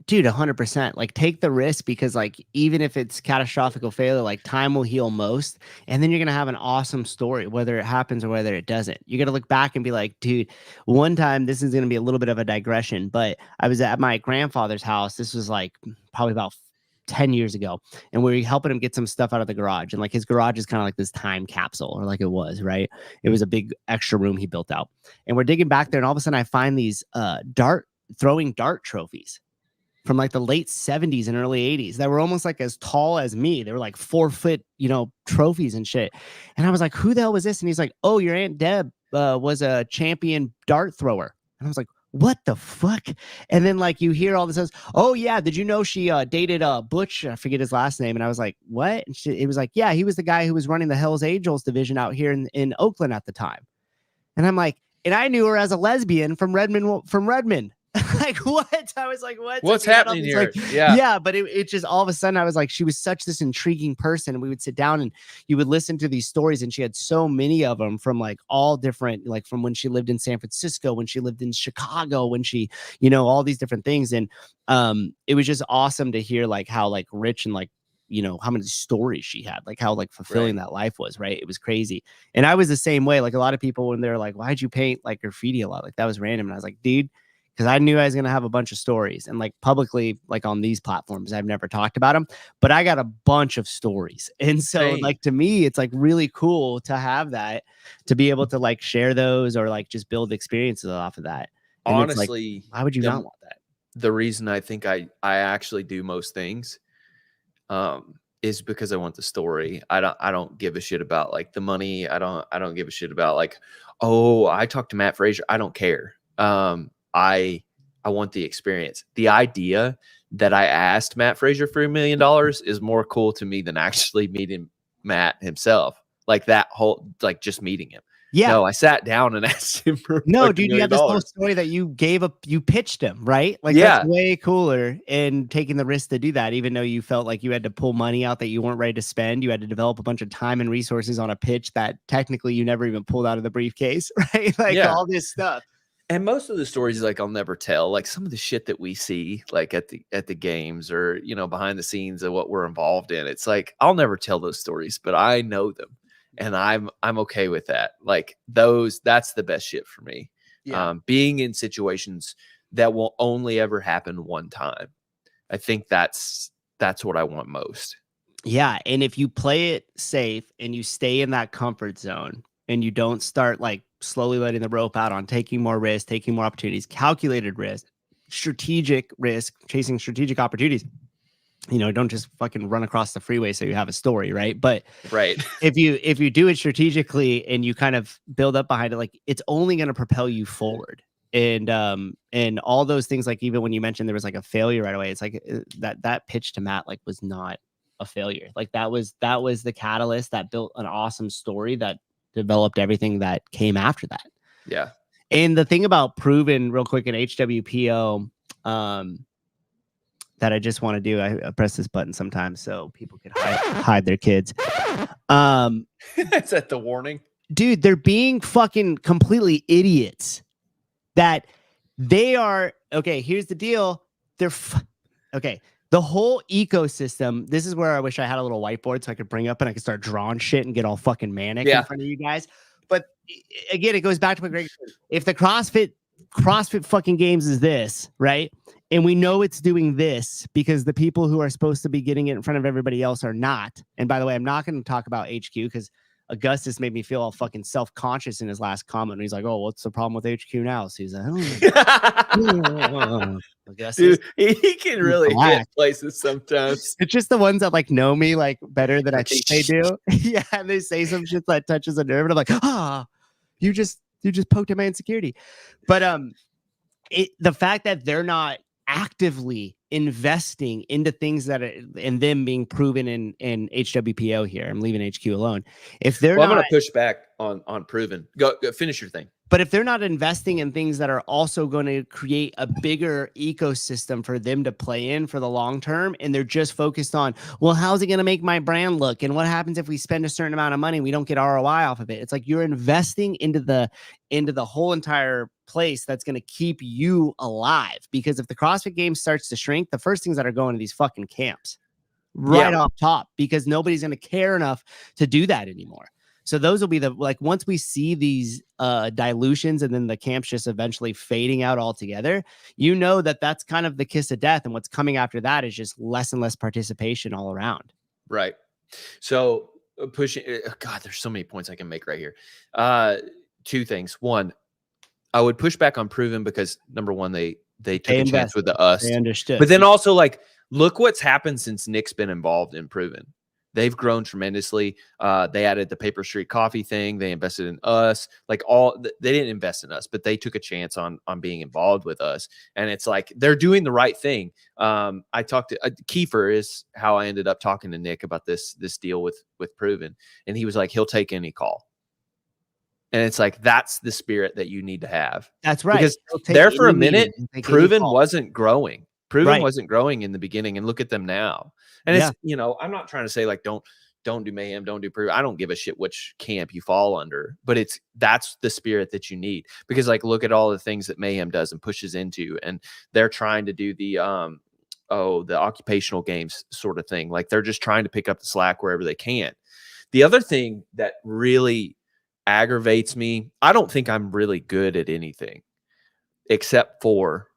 Dude, 100%. Like, take the risk, because like, even if it's catastrophic failure, like time will heal most. And then you're going to have an awesome story, whether it happens or whether it doesn't. You're going to look back and be like, dude, one time, this is going to be a little bit of a digression, but I was at my grandfather's house. This was like probably about 10 years ago. And we were helping him get some stuff out of the garage. And like, his garage is kind of like this time capsule, or like it was, right? It was a big extra room he built out. And we're digging back there. And all of a sudden I find these throwing dart trophies from like the late 70s and early 80s that were almost like as tall as me. They were like 4 foot, trophies and shit. And I was like, who the hell was this? And he's like, oh, your Aunt Deb was a champion dart thrower. And I was like, what the fuck? And then like, you hear all this, oh yeah, did you know she dated Butch? I forget his last name. And I was like, what? And it was like, yeah, he was the guy who was running the Hells Angels division out here in Oakland at the time. And I'm like, and I knew her as a lesbian from Redmond. Like, what? I was like, what's happening here? Like, yeah, but it just, all of a sudden I was like, she was such this intriguing person, and we would sit down and you would listen to these stories, and she had so many of them from like all different, like from when she lived in San Francisco, when she lived in Chicago, when she, all these different things. And it was just awesome to hear like how like rich and like, how many stories she had, like how like fulfilling that life was, right? It was crazy. And I was the same way. Like, a lot of people, when they're like, why'd you paint like graffiti a lot? Like, that was random. And I was like, dude, because I knew I was going to have a bunch of stories. And like publicly, like on these platforms, I've never talked about them, but I got a bunch of stories. And so like, to me, it's like really cool to have that, to be able to like share those, or like just build experiences off of that. And honestly, like, why would you not want that? The reason I think I actually do most things is because I want the story. I don't give a shit about like the money. I don't give a shit about like, oh, I talked to Matt Frazier. I don't care. I I want the experience. The idea that I asked Matt Frazier for $1 million is more cool to me than actually meeting Matt himself. Like that whole, like just meeting him. Yeah. No, I sat down and asked him for No, like dude, $1 you have million. this whole story that you gave up, you pitched him, right? Like Yeah. that's way cooler, and taking the risk to do that, even though you felt like you had to pull money out that you weren't ready to spend. You had to develop a bunch of time and resources on a pitch that technically you never even pulled out of the briefcase, right? Like all this stuff. And most of the stories, like I'll never tell, like some of the shit that we see, like at the games or, you know, behind the scenes of what we're involved in. It's like, I'll never tell those stories, but I know them. And I'm okay with that. Like that's the best shit for me. Yeah. Being in situations that will only ever happen one time. I think that's what I want most. Yeah. And if you play it safe and you stay in that comfort zone and you don't start like slowly letting the rope out on taking more risks, taking more opportunities, calculated risk, strategic risk, chasing strategic opportunities, you know, don't just fucking run across the freeway so you have a story, right? But if you do it strategically and you kind of build up behind it, like it's only going to propel you forward. And all those things, like even when you mentioned there was like a failure right away, it's like that pitch to Matt like was not a failure. Like that was the catalyst that built an awesome story that developed everything that came after that. Yeah. And the thing about Proven real quick in HWPO, that I just want to do. I press this button sometimes so people can hide their kids. Is that the warning? Dude, they're being fucking completely idiots. That they are, okay, here's the deal. They're, okay, the whole ecosystem, this is where I wish I had a little whiteboard so I could bring up and I could start drawing shit and get all fucking manic in front of you guys. But again, it goes back to what Greg said. If the CrossFit fucking games is this, right? And we know it's doing this because the people who are supposed to be getting it in front of everybody else are not. And by the way, I'm not going to talk about HQ because Augustus made me feel all fucking self-conscious in his last comment. And he's like, oh, what's the problem with HQ now, Souza? Dude, he can really get places sometimes. It's just the ones that like know me like better than I think they do. Yeah, and they say some shit that touches a nerve, and I'm like, you just poked at my insecurity. But the fact that they're not actively investing into things that are, and them being proven in HWPO here. I'm leaving HQ alone. If they're I'm going to push back on proven. Go finish your thing. But if they're not investing in things that are also going to create a bigger ecosystem for them to play in for the long term, and they're just focused on, well, how's it going to make my brand look? And what happens if we spend a certain amount of money and we don't get ROI off of it? It's like you're investing into the whole entire place that's going to keep you alive. Because if the CrossFit game starts to shrink, the first things that are going to these fucking camps right off top, because nobody's going to care enough to do that anymore. So those will be the, like, once we see these dilutions and then the camps just eventually fading out altogether, you know that that's kind of the kiss of death. And what's coming after that is just less and less participation all around. Right. So pushing, God, there's so many points I can make right here. Two things. One, I would push back on Proven because number one, they took a chance with us. They understood. But then also, like, look what's happened since Nick's been involved in Proven. They've grown tremendously. They added the Paper Street Coffee thing. They invested in us. Like they didn't invest in us, but they took a chance on being involved with us. And it's like they're doing the right thing. I talked to Kiefer is how I ended up talking to Nick about this deal with Proven, and he was like, he'll take any call. And it's like that's the spirit that you need to have. That's right. Because there for a minute, Proven wasn't growing. Proven wasn't growing in the beginning, and look at them now. And it's, you know, I'm not trying to say like don't do Mayhem, don't do Proven. I don't give a shit which camp you fall under, but that's the spirit that you need. Because like look at all the things that Mayhem does and pushes into, and they're trying to do the occupational games sort of thing. Like they're just trying to pick up the slack wherever they can. The other thing that really aggravates me, I don't think I'm really good at anything except for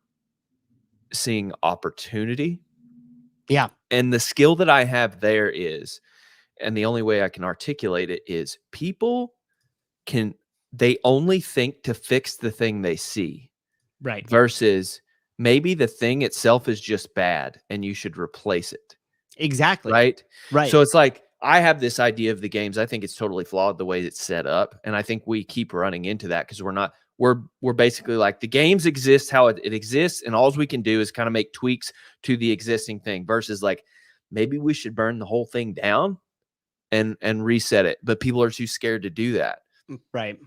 seeing opportunity. Yeah. And the skill that I have there is, and the only way I can articulate it is people they only think to fix the thing they see. Right. Versus maybe the thing itself is just bad and you should replace it. Exactly. Right. Right. So it's like, I have this idea of the games. I think it's totally flawed the way it's set up. And I think we keep running into that because we're we're basically like, the games exist how it exists, and all we can do is kind of make tweaks to the existing thing, versus like, maybe we should burn the whole thing down and reset it. But people are too scared to do that. Right.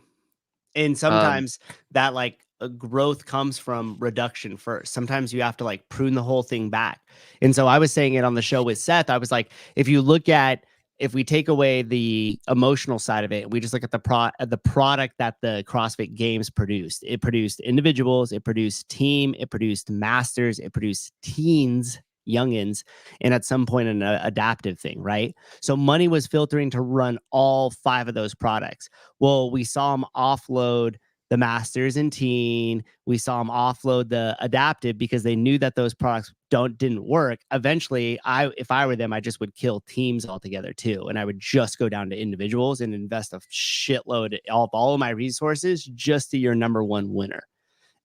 And sometimes that like growth comes from reduction first. Sometimes you have to like prune the whole thing back. And so I was saying it on the show with Seth. I was like, if we take away the emotional side of it, we just look at the product that the CrossFit Games produced. It produced individuals, it produced team, it produced masters, it produced teens, youngins, and at some point an adaptive thing, right? So money was filtering to run all 5 of those products. Well, we saw them offload the masters and teen. We saw them offload the adaptive because they knew that those products didn't work. Eventually, if I were them, I just would kill teams altogether too, and I would just go down to individuals and invest a shitload of all of my resources just to your number one winner.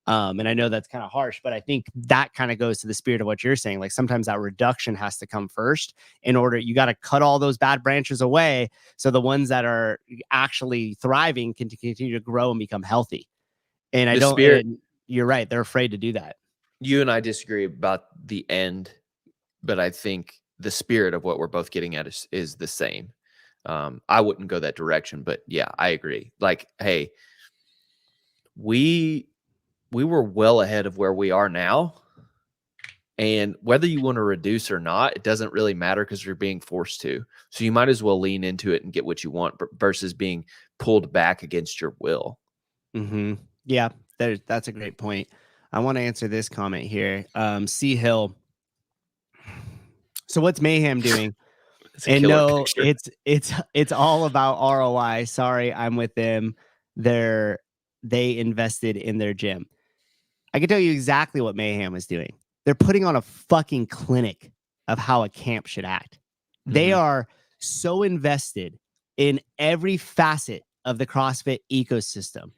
And I know that's kind of harsh, but I think that kind of goes to the spirit of what you're saying. Like sometimes that reduction has to come first you got to cut all those bad branches away. So the ones that are actually thriving can continue to grow and become healthy. And you're right. They're afraid to do that. You and I disagree about the end, but I think the spirit of what we're both getting at is the same. I wouldn't go that direction, but yeah, I agree. Like, hey, we were well ahead of where we are now. And whether you want to reduce or not, it doesn't really matter because you're being forced to. So you might as well lean into it and get what you want versus being pulled back against your will. Mm-hmm. Yeah, that's a great point. I want to answer this comment here. C Hill. So what's Mayhem doing? And no, it's all about ROI. Sorry, I'm with them. They invested in their gym. I can tell you exactly what Mayhem is doing. They're putting on a fucking clinic of how a camp should act. Mm-hmm. They are so invested in every facet of the CrossFit ecosystem.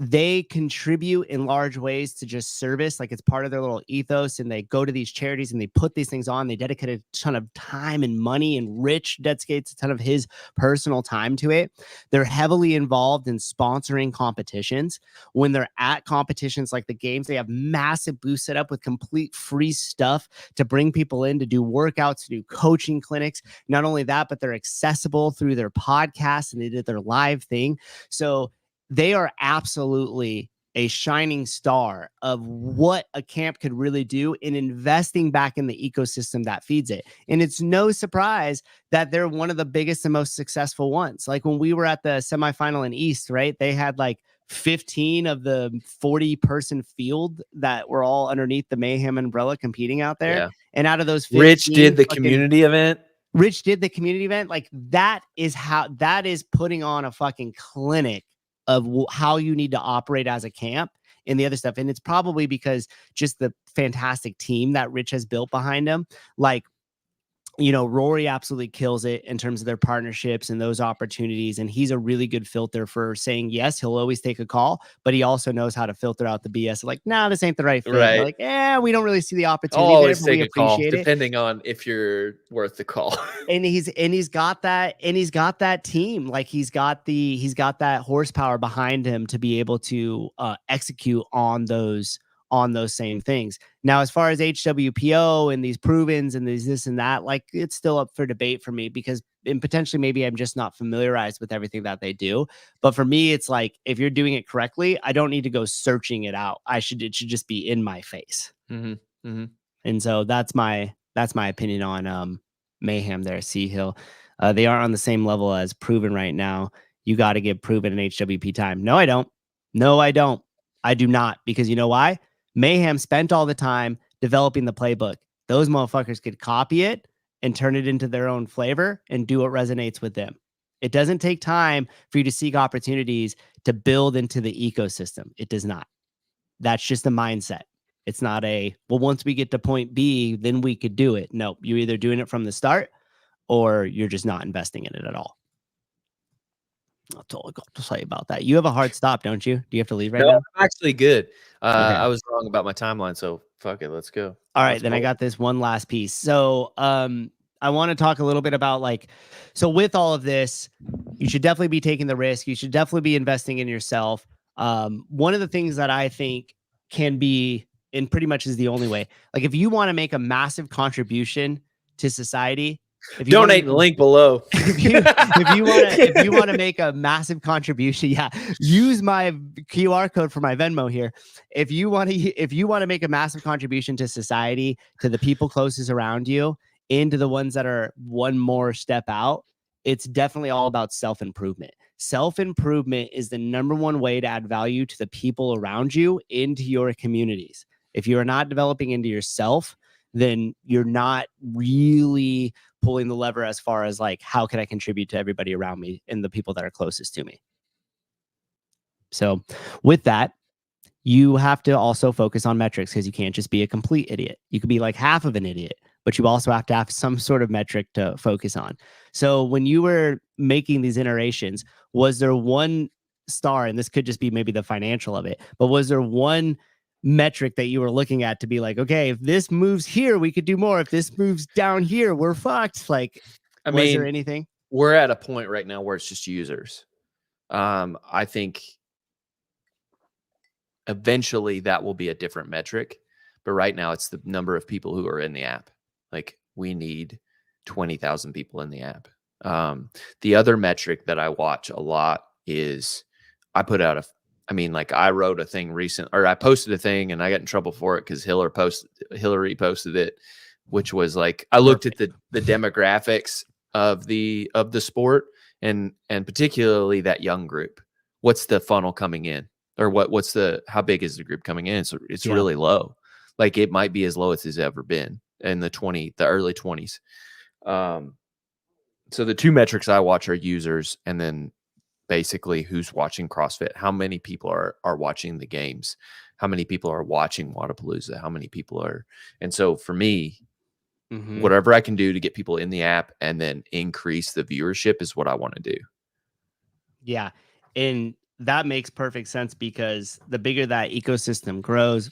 They contribute in large ways to just service, like it's part of their little ethos, and they go to these charities and they put these things on. They dedicate a ton of time and money, and Rich dedicates a ton of his personal time to it. They're heavily involved in sponsoring competitions. When they're at competitions like the games, they have massive booths set up with complete free stuff to bring people in to do workouts, to do coaching clinics. Not only that, but they're accessible through their podcast, and they did their live thing. So they are absolutely a shining star of what a camp could really do in investing back in the ecosystem that feeds it. And it's no surprise that they're one of the biggest and most successful ones. Like when we were at the semifinal in East, right? They had like 15 of the 40-person field that were all underneath the Mayhem umbrella competing out there. Yeah. And out of those 15, Rich did the community event. Like that is putting on a fucking clinic of how you need to operate as a camp and the other stuff. And it's probably because just the fantastic team that Rich has built behind him. Like, you know, Rory absolutely kills it in terms of their partnerships and those opportunities. And he's a really good filter for saying, yes, he'll always take a call, but he also knows how to filter out the BS. Like, nah, this ain't the right fit. Right. Like, we don't really see the opportunity. I'll always take a call, depending on if you're worth the call. and he's got that team. Like he's got that horsepower behind him to be able to execute on those same things. Now, as far as HWPO and these provens and these this and that, like it's still up for debate for me because potentially maybe I'm just not familiarized with everything that they do. But for me, it's like if you're doing it correctly, I don't need to go searching it out. It should just be in my face. Mm-hmm. Mm-hmm. And so that's my opinion on Mayhem there, Sea Hill. They aren't on the same level as Proven right now. You got to give Proven an HWP time. No, I don't. I do not, because you know why? Mayhem spent all the time developing the playbook. Those motherfuckers could copy it and turn it into their own flavor and do what resonates with them. It doesn't take time for you to seek opportunities to build into the ecosystem. It does not. That's just a mindset. It's not once we get to point B, then we could do it. No, you're either doing it from the start or you're just not investing in it at all. That's all I got to say about that. You have a hard stop, don't you? Do you have to leave right now? I'm actually good. Okay. I was wrong about my timeline, so fuck it. Let's go. All right, then I got this one last piece. So I want to talk a little bit about so with all of this, you should definitely be taking the risk. You should definitely be investing in yourself. One of the things that I think can be, and pretty much is the only way, like if you want to make a massive contribution to society, if you Donate the link below. if you want to make a massive contribution, use my QR code for my Venmo here. If you want to make a massive contribution to society, to the people closest around you, and to the ones that are one more step out, it's definitely all about self-improvement. Self-improvement is the number one way to add value to the people around you, into your communities. If you are not developing into yourself, then you're not really pulling the lever as far as like, how can I contribute to everybody around me and the people that are closest to me? So with that, you have to also focus on metrics, because you can't just be a complete idiot. You could be like half of an idiot, but you also have to have some sort of metric to focus on. So when you were making these iterations, was there one star, and this could just be maybe the financial of it, but was there one metric that you were looking at to be like, okay, if this moves here, we could do more. If this moves down here, we're fucked? Like, was there anything? We're at a point right now where it's just users. I think eventually that will be a different metric, but right now it's the number of people who are in the app. Like, we need 20,000 people in the app. The other metric that I watch a lot is I wrote a thing I posted a thing and I got in trouble for it because Hillary posted it, which was like, I looked at the demographics of the sport and particularly that young group. What's the funnel coming in, or how big is the group coming in? So it's really low. Like, it might be as low as it's ever been in the early 20s. So the two metrics I watch are users, and then basically who's watching CrossFit, how many people are watching the games, how many people are watching Wodapalooza, how many people are. And so for me, whatever I can do to get people in the app and then increase the viewership is what I want to do. Yeah. And that makes perfect sense, because the bigger that ecosystem grows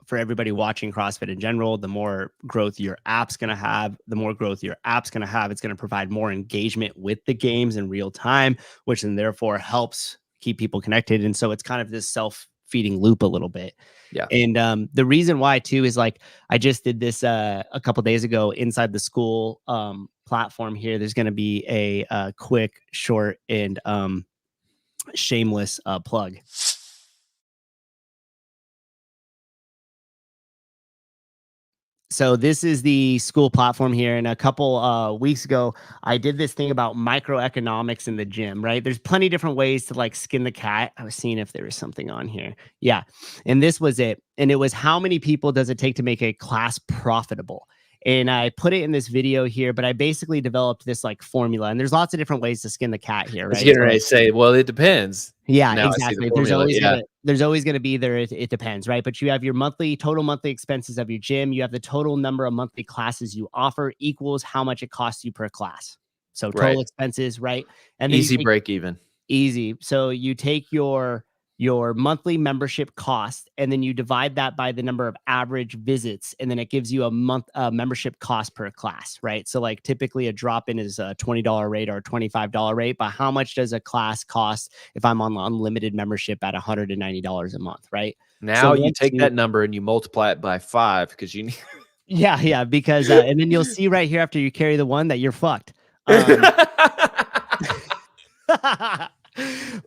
for everybody watching CrossFit in general, the more growth your app's going to have. The more growth your app's going to have, it's going to provide more engagement with the games in real time, which then therefore helps keep people connected. And so it's kind of this self-feeding loop a little bit. Yeah. And the reason why too is, like, I just did this a couple days ago inside the school platform here. There's going to be a quick, short, and shameless plug. So this is the school platform here. And a couple weeks ago, I did this thing about microeconomics in the gym, right? There's plenty of different ways to like skin the cat. I was seeing if there was something on here. Yeah. And this was it. And it was, how many people does it take to make a class profitable? And I put it in this video here, but I basically developed this like formula, and there's lots of different ways to skin the cat here, right? I was getting ready to say, well, it depends. Yeah, now exactly. There's always going to be there. It depends, right? But you have your total monthly expenses of your gym. You have the total number of monthly classes you offer equals how much it costs you per class. So total expenses, right? And easy break even. Easy. So you take your monthly membership cost, and then you divide that by the number of average visits, and then it gives you a month membership cost per class, right? So like typically a drop-in is a $20 rate or a $25 rate, but how much does a class cost if I'm on unlimited membership at $190 a month, right? Now so you take that number and you multiply it by 5 because you need. Yeah, because and then you'll see right here after you carry the one that you're fucked.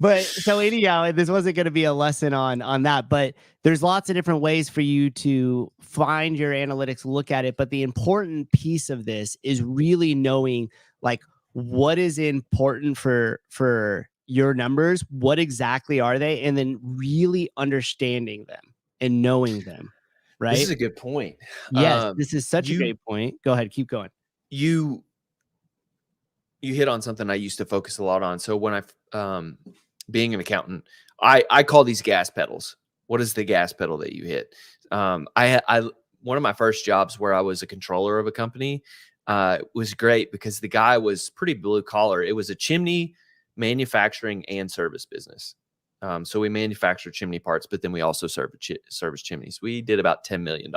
But so anyhow, this wasn't going to be a lesson on that, but there's lots of different ways for you to find your analytics, look at it. But the important piece of this is really knowing like what is important for your numbers, what exactly are they, and then really understanding them and knowing them. Right. This is a good point. Yes, this is such a great point. Go ahead, keep going. You hit on something I used to focus a lot on. So when being an accountant, I call these gas pedals. What is the gas pedal that you hit? One of my first jobs where I was a controller of a company was great because the guy was pretty blue collar. It was a chimney manufacturing and service business. So we manufactured chimney parts, but then we also service chimneys. We did about $10 million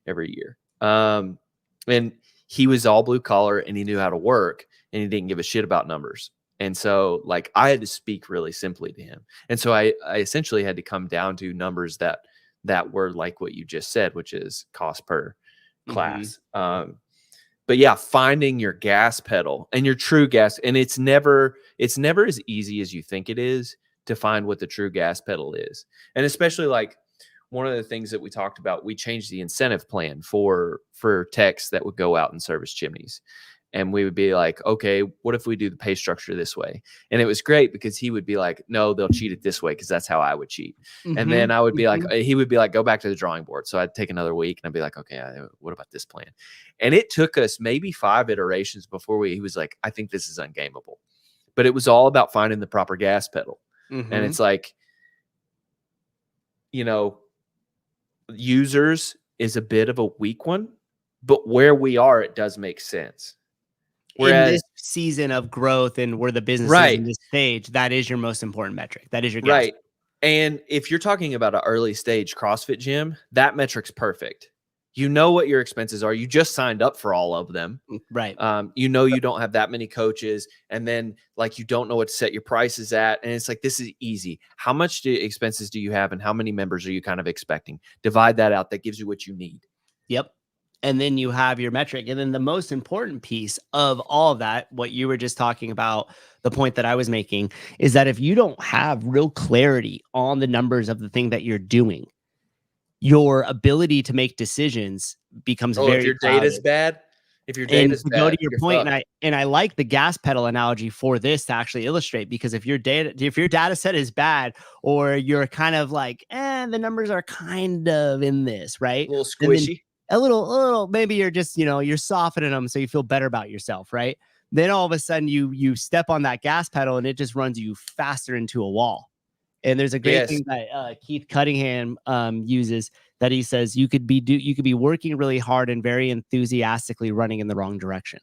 every year. And he was all blue collar and he knew how to work and he didn't give a shit about numbers. And so like I had to speak really simply to him. And so I essentially had to come down to numbers that were like what you just said, which is cost per class. But yeah, finding your gas pedal and your true gas. And it's never as easy as you think it is to find what the true gas pedal is. And especially like one of the things that we talked about, we changed the incentive plan for techs that would go out and service chimneys. And we would be like, okay, what if we do the pay structure this way? And it was great because he would be like, no, they'll cheat it this way because that's how I would cheat. And then I would be like, he would be like, go back to the drawing board. So I'd take another week and I'd be like, okay, what about this plan? And it took us maybe 5 iterations before he was like, I think this is ungameable. But it was all about finding the proper gas pedal. And it's like, you know, users is a bit of a weak one, but where we are, it does make sense. Whereas in this season of growth and where the business is in this stage, that is your most important metric. That is your gas. Right. And if you're talking about an early stage CrossFit gym, that metric's perfect. You know what your expenses are. You just signed up for all of them. Right. You know you don't have that many coaches. And then like you don't know what to set your prices at. And it's like, this is easy. How much expenses do you have and how many members are you kind of expecting? Divide that out. That gives you what you need. Yep. And then you have your metric. And then the most important piece of all of that, what you were just talking about, the point that I was making, is that if you don't have real clarity on the numbers of the thing that you're doing, your ability to make decisions becomes very if your data's bad, if your data's bad, go to your point, and I like the gas pedal analogy for this to actually illustrate, because if your data set is bad, or you're kind of like, the numbers are kind of in this, right? A little squishy. A little, maybe you're just, you're softening them so you feel better about yourself, right? Then all of a sudden you step on that gas pedal and it just runs you faster into a wall. And there's a great thing that Keith Cunningham uses, that he says you could be working really hard and very enthusiastically running in the wrong direction.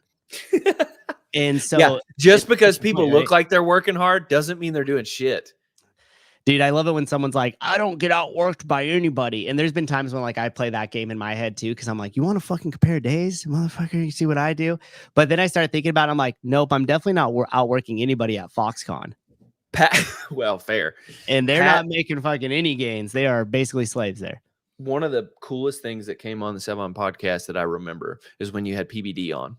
And so just because people look like they're working hard doesn't mean they're doing shit. Dude, I love it when someone's like, I don't get outworked by anybody. And there's been times when like I play that game in my head too, because I'm like, you want to fucking compare days, motherfucker? You see what I do? But then I start thinking about it, I'm like, nope, I'm definitely not outworking anybody at Foxconn. Well, fair. And they're not making fucking any gains. They are basically slaves there. One of the coolest things that came on the 7 podcast that I remember is when you had PBD on.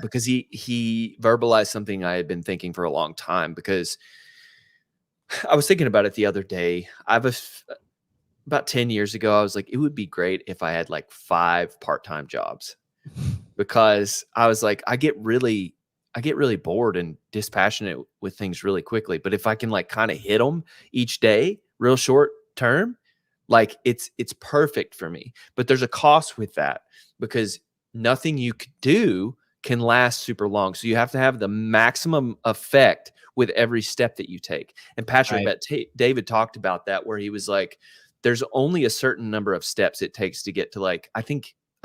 Because he verbalized something I had been thinking for a long time, because I was thinking about it the other day. About 10 years ago, I was like, it would be great if I had like 5 part-time jobs, because I was like, I get really bored and dispassionate with things really quickly. But if I can like kind of hit them each day, real short term, like it's perfect for me. But there's a cost with that, because nothing you could do can last super long. So you have to have the maximum effect with every step that you take. And Patrick, David talked about that, where he was like, there's only a certain number of steps it takes to get to, like, I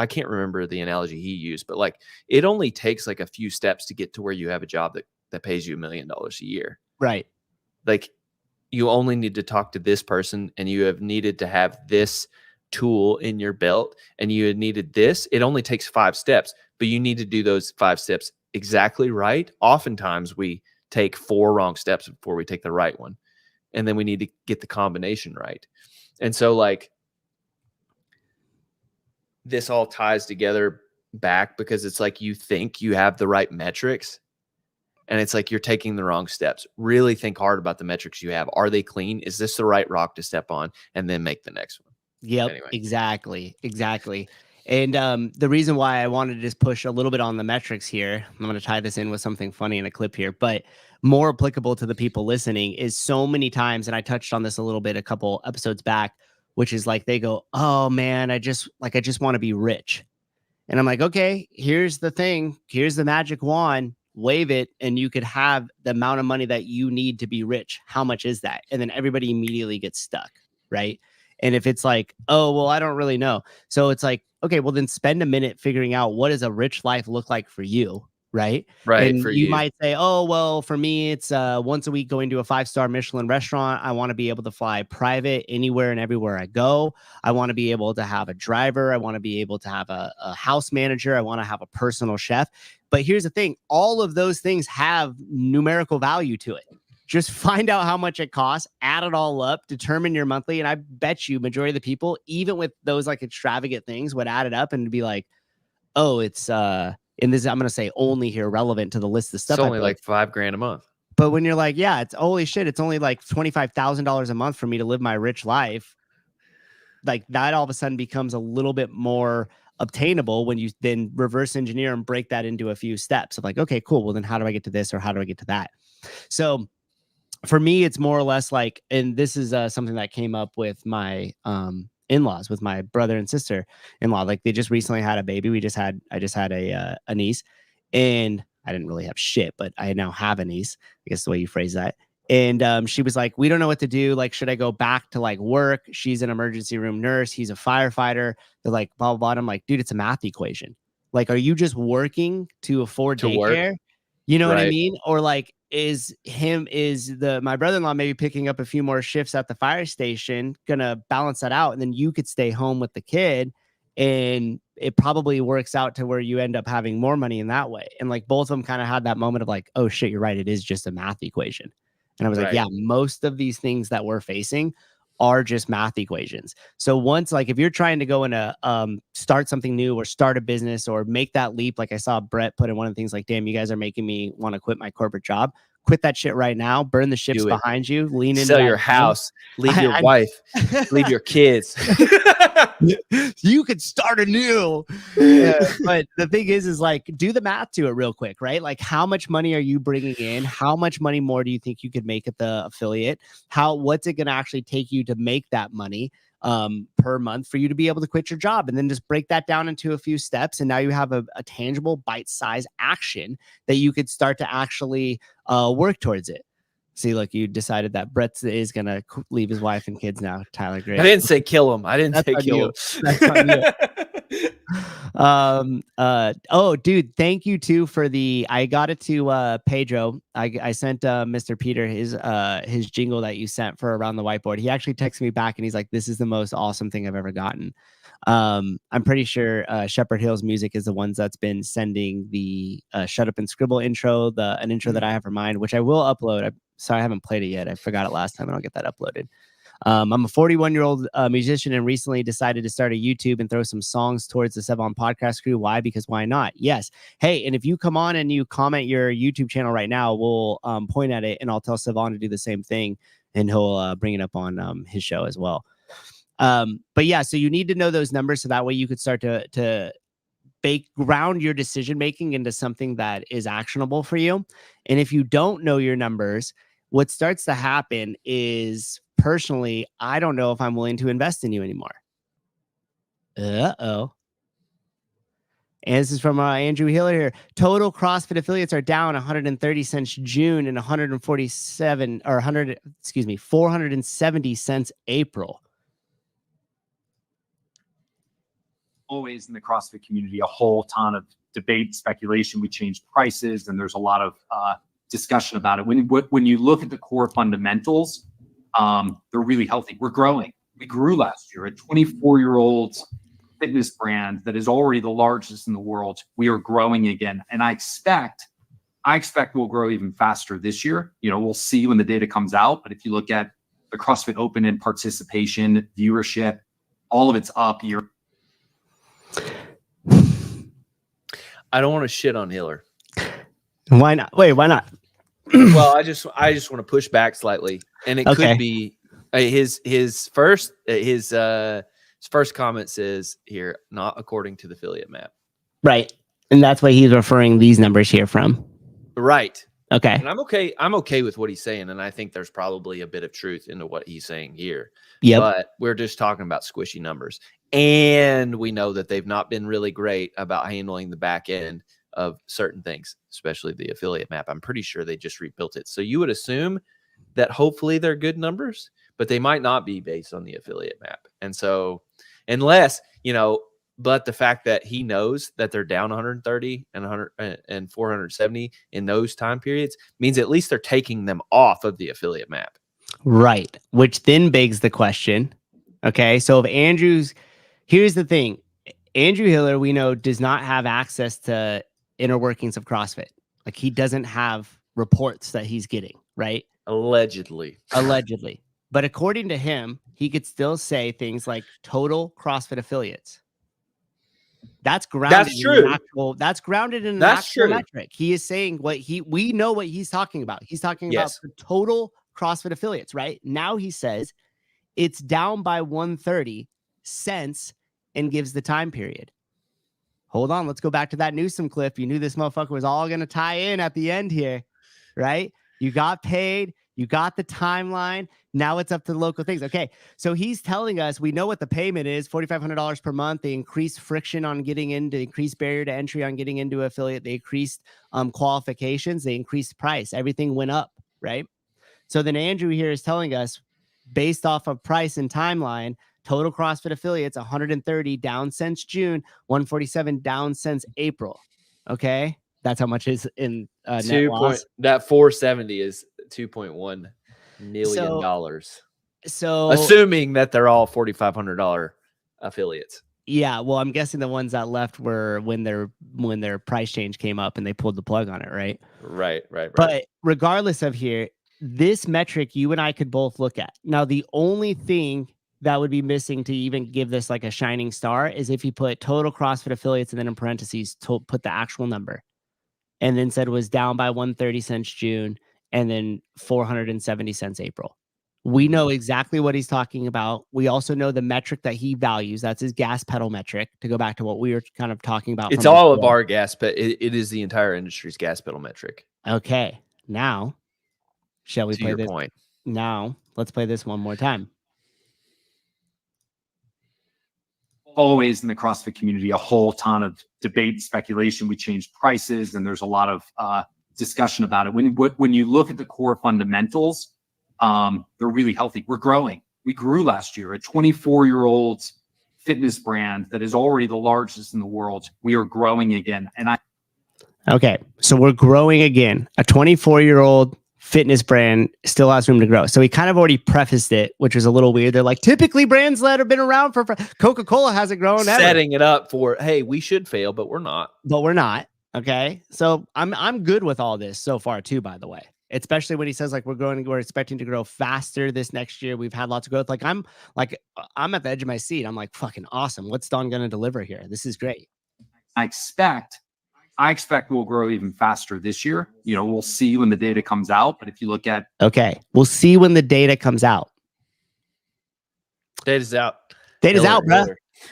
can't remember the analogy he used, but like it only takes like a few steps to get to where you have a job that pays you $1 million a year. Right. Like you only need to talk to this person, and you have needed to have this tool in your belt, and you had needed this. It only takes 5 steps, but you need to do those 5 steps exactly right. Oftentimes we take 4 wrong steps before we take the right one. And then we need to get the combination right. And so like this all ties together back, because it's like you think you have the right metrics, and it's like you're taking the wrong steps. Really think hard about the metrics you have. Are they clean? Is this the right rock to step on? And then make the next one. Yep, anyway. Exactly. And the reason why I wanted to just push a little bit on the metrics here, I'm going to tie this in with something funny in a clip here, but more applicable to the people listening, is so many times, and I touched on this a little bit a couple episodes back, which is like they go, oh man, I just want to be rich. And I'm like, okay, here's the thing. Here's the magic wand. Wave it, and you could have the amount of money that you need to be rich. How much is that? And then everybody immediately gets stuck, right? And if it's like, oh, well, I don't really know. So it's like, okay, well, then spend a minute figuring out, what does a rich life look like for you, right? Right. And for you might say, oh, well, for me, it's once a week going to a 5-star Michelin restaurant. I want to be able to fly private anywhere and everywhere I go. I want to be able to have a driver. I want to be able to have a house manager. I want to have a personal chef. But here's the thing. All of those things have numerical value to it. Just find out how much it costs, add it all up, determine your monthly. And I bet you majority of the people, even with those like extravagant things, would add it up and be like, oh, it's and this, I'm going to say only here relevant to the list of stuff. It's only like $5,000 a month. But when you're like, yeah, it's holy shit, it's only like $25,000 a month for me to live my rich life. Like that all of a sudden becomes a little bit more obtainable when you then reverse engineer and break that into a few steps of like, okay, cool. Well, then how do I get to this or how do I get to that? So for me, it's more or less like, and this is something that came up with my in-laws, with my brother and sister-in-law. Like they just recently had a baby. I just had a niece, and I didn't really have shit, but I now have a niece. I guess the way you phrase that. And she was like, we don't know what to do. Like, should I go back to like work? She's an emergency room nurse. He's a firefighter. They're like, blah, blah, blah. I'm like, dude, it's a math equation. Like, are you just working to afford daycare? You know what I mean? Or like, my brother-in-law maybe picking up a few more shifts at the fire station, gonna balance that out. And then you could stay home with the kid, and it probably works out to where you end up having more money in that way. And like both of them kind of had that moment of like, oh shit, you're right. It is just a math equation. And I was like, yeah, most of these things that we're facing are just math equations. So once, like, if you're trying to go and start something new or start a business or make that leap, like I saw Brett put in one of the things like, damn, you guys are making me want to quit my corporate job. Quit that shit right now. Burn the ships behind you. Lean into sell your house. Leave your wife. Leave your kids. You could start anew. But the thing is like, do the math to it real quick, right? Like, how much money are you bringing in? How much money more do you think you could make at the affiliate? What's it going to actually take you to make that money per month for you to be able to quit your job? And then just break that down into a few steps. And now you have a tangible bite-sized action that you could start to actually work towards it. See, look, you decided that Brett is going to leave his wife and kids now. Tyler, great. I didn't say kill him. I didn't say kill him. That's on you. Oh, dude, thank you too for I got it to Pedro. I sent Mr. Peter his jingle that you sent for Around the Whiteboard. He actually texted me back and he's like, this is the most awesome thing I've ever gotten. I'm pretty sure Shepherd Hill's Music is the ones that's been sending the Shut Up and Scribble intro, an intro that I have for mine, which I will upload. Sorry, I haven't played it yet. I forgot it last time, and I'll get that uploaded. I'm a 41-year-old musician and recently decided to start a YouTube and throw some songs towards the Sevon podcast crew. Why? Because why not? Yes. Hey, and if you come on and you comment your YouTube channel right now, we'll point at it and I'll tell Sevon to do the same thing, and he'll bring it up on his show as well. But yeah, so you need to know those numbers so that way you could start to ground your decision making into something that is actionable for you. And if you don't know your numbers, what starts to happen is, personally, I don't know if I'm willing to invest in you anymore. Uh-oh. And this is from Andrew Hiller here. Total CrossFit affiliates are down 130 since June and 470 since April. Always in the CrossFit community, a whole ton of debate, speculation. We changed prices, and there's a lot of discussion about it. When you look at the core fundamentals, they're really healthy. We're growing. We grew last year. A 24-year-old fitness brand that is already the largest in the world. We are growing again, and I expect we'll grow even faster this year. You know, we'll see when the data comes out. But if you look at the CrossFit Open and participation, viewership, all of it's up year. I don't want to shit on Hiller. Why not? Wait, why not? Well, I just want to push back slightly, and it could be his first comment says here, not according to the affiliate map, right? And that's why he's referring these numbers here from, right? Okay, and I'm okay with what he's saying, and I think there's probably a bit of truth into what he's saying here. Yeah, but we're just talking about squishy numbers, and we know that they've not been really great about handling the back end of certain things, especially the affiliate map. I'm pretty sure they just rebuilt it. So you would assume that hopefully they're good numbers, but they might not be based on the affiliate map. And so unless, but the fact that he knows that they're down 130 and 100 and 470 in those time periods means at least they're taking them off of the affiliate map. Right. Which then begs the question. Okay. So if here's the thing, Andrew Hiller, we know, does not have access to inner workings of CrossFit. Like he doesn't have reports that he's getting, right? Allegedly. Allegedly. But according to him, he could still say things like total CrossFit affiliates. That's grounded That's in true. an actual, that's grounded in an That's actual true. metric. He is saying we know what he's talking about. He's talking about Yes. the total CrossFit affiliates, right? Now he says it's down by 130 cents and gives the time period. Hold on, let's go back to that Newsom clip. You knew this motherfucker was all going to tie in at the end here, right? You got paid, you got the timeline. Now it's up to the local things. Okay, so he's telling us we know what the payment is, $4,500 per month. They increased friction on getting in, they increased barrier to entry on getting into affiliate. They increased qualifications. They increased price. Everything went up, right? So then Andrew here is telling us, based off of price and timeline, total CrossFit affiliates 130 down since June, 147 down since April. Okay, that's how much is in net loss. That 470 is $2.1 million. So Assuming that they're all $4,500 affiliates. Yeah, well, I'm guessing the ones that left were when their price change came up and they pulled the plug on it, right? Right. But regardless of here, this metric you and I could both look at. Now, the only thing that would be missing to even give this like a shining star is if you put total CrossFit affiliates and then in parentheses put the actual number, and then said was down by 130 cents June and then 470 cents April. We know exactly what he's talking about. We also know the metric that he values. That's his gas pedal metric, to go back to what we were kind of talking about. It's all of our gas, but it is the entire industry's gas pedal metric. Okay. Now, shall we play this? Point. Now, let's play this one more time. Always in the CrossFit community, a whole ton of debate, speculation. We changed prices, and there's a lot of discussion about it. When you look at the core fundamentals, they're really healthy. We're growing. We grew last year. A 24-year-old fitness brand that is already the largest in the world. We are growing again. Okay, so we're growing again. A 24-year-old fitness brand still has room to grow. So he kind of already prefaced it, which was a little weird. They're like, typically brands that have been around for Coca-Cola hasn't grown ever. Setting it up for, hey, we should fail, but we're not. But we're not. Okay. So I'm good with all this so far too, by the way. Especially when he says like we're expecting to grow faster this next year. We've had lots of growth. I'm at the edge of my seat. I'm like, fucking awesome. What's Don gonna deliver here? This is great. I expect we'll grow even faster this year. You know, we'll see when the data comes out. But if you look at we'll see when the data comes out. Data's out. Data's out, bro.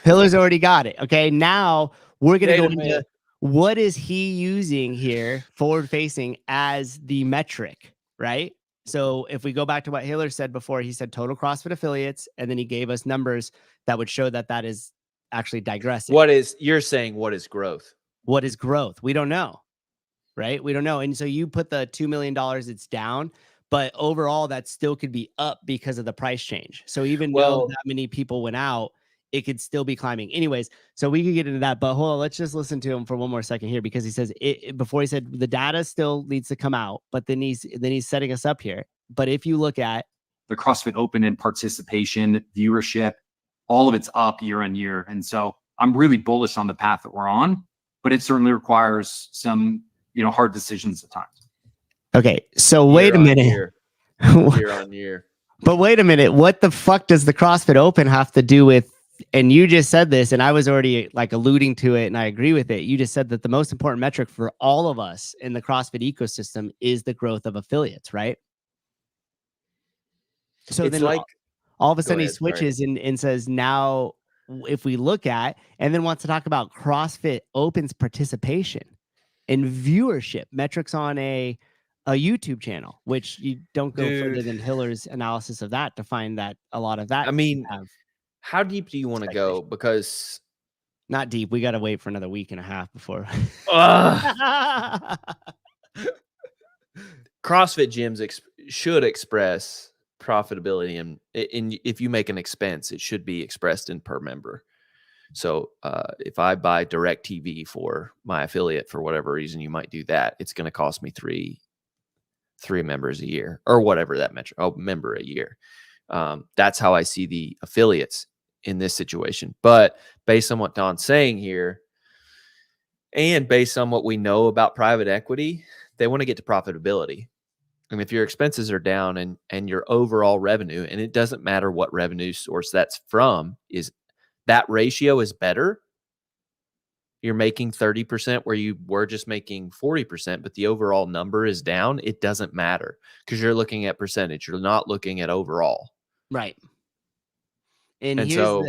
Pillar's already got it. Okay. Now we're gonna go into what is he using here, forward facing, as the metric, right? So if we go back to what Hiller said before, he said total CrossFit affiliates, and then he gave us numbers that would show that is actually digressing. You're saying what is growth? What is growth? We don't know, right? We don't know. And so you put the $2 million, it's down, but overall that still could be up because of the price change. So even though that many people went out, it could still be climbing. Anyways, so we could get into that, but hold on, let's just listen to him for one more second here, because he says before he said the data still needs to come out, but then he's setting us up here. But if you look at the CrossFit Open and participation, viewership, all of it's up year on year. And so I'm really bullish on the path that we're on, but it certainly requires some, hard decisions at times. Okay. So wait a minute. Year on year. But wait a minute. What the fuck does the CrossFit Open have to do with, and you just said this, and I was already like alluding to it, and I agree with it. You just said that the most important metric for all of us in the CrossFit ecosystem is the growth of affiliates, right? So it's then like all of a sudden he switches and says, now if we look at, and then wants to talk about CrossFit Open's participation and viewership metrics on a YouTube channel, which you don't go further than Hiller's analysis of that to find that a lot of that. I mean, how deep do you want to go? Because not deep. We got to wait for another week and a half before. CrossFit gyms should express profitability, and if you make an expense, it should be expressed in per member. So if I buy DirecTV for my affiliate for whatever reason, you might do that. It's going to cost me three members a year, or whatever that metric. Member a year. That's how I see the affiliates in this situation. But based on what Don's saying here, And based on what we know about private equity, they want to get to profitability. And if your expenses are down and your overall revenue, and it doesn't matter what revenue source that's from, is that ratio is better. You're making 30% where you were just making 40%, but the overall number is down. It doesn't matter because you're looking at percentage. You're not looking at overall. Right. And And here's so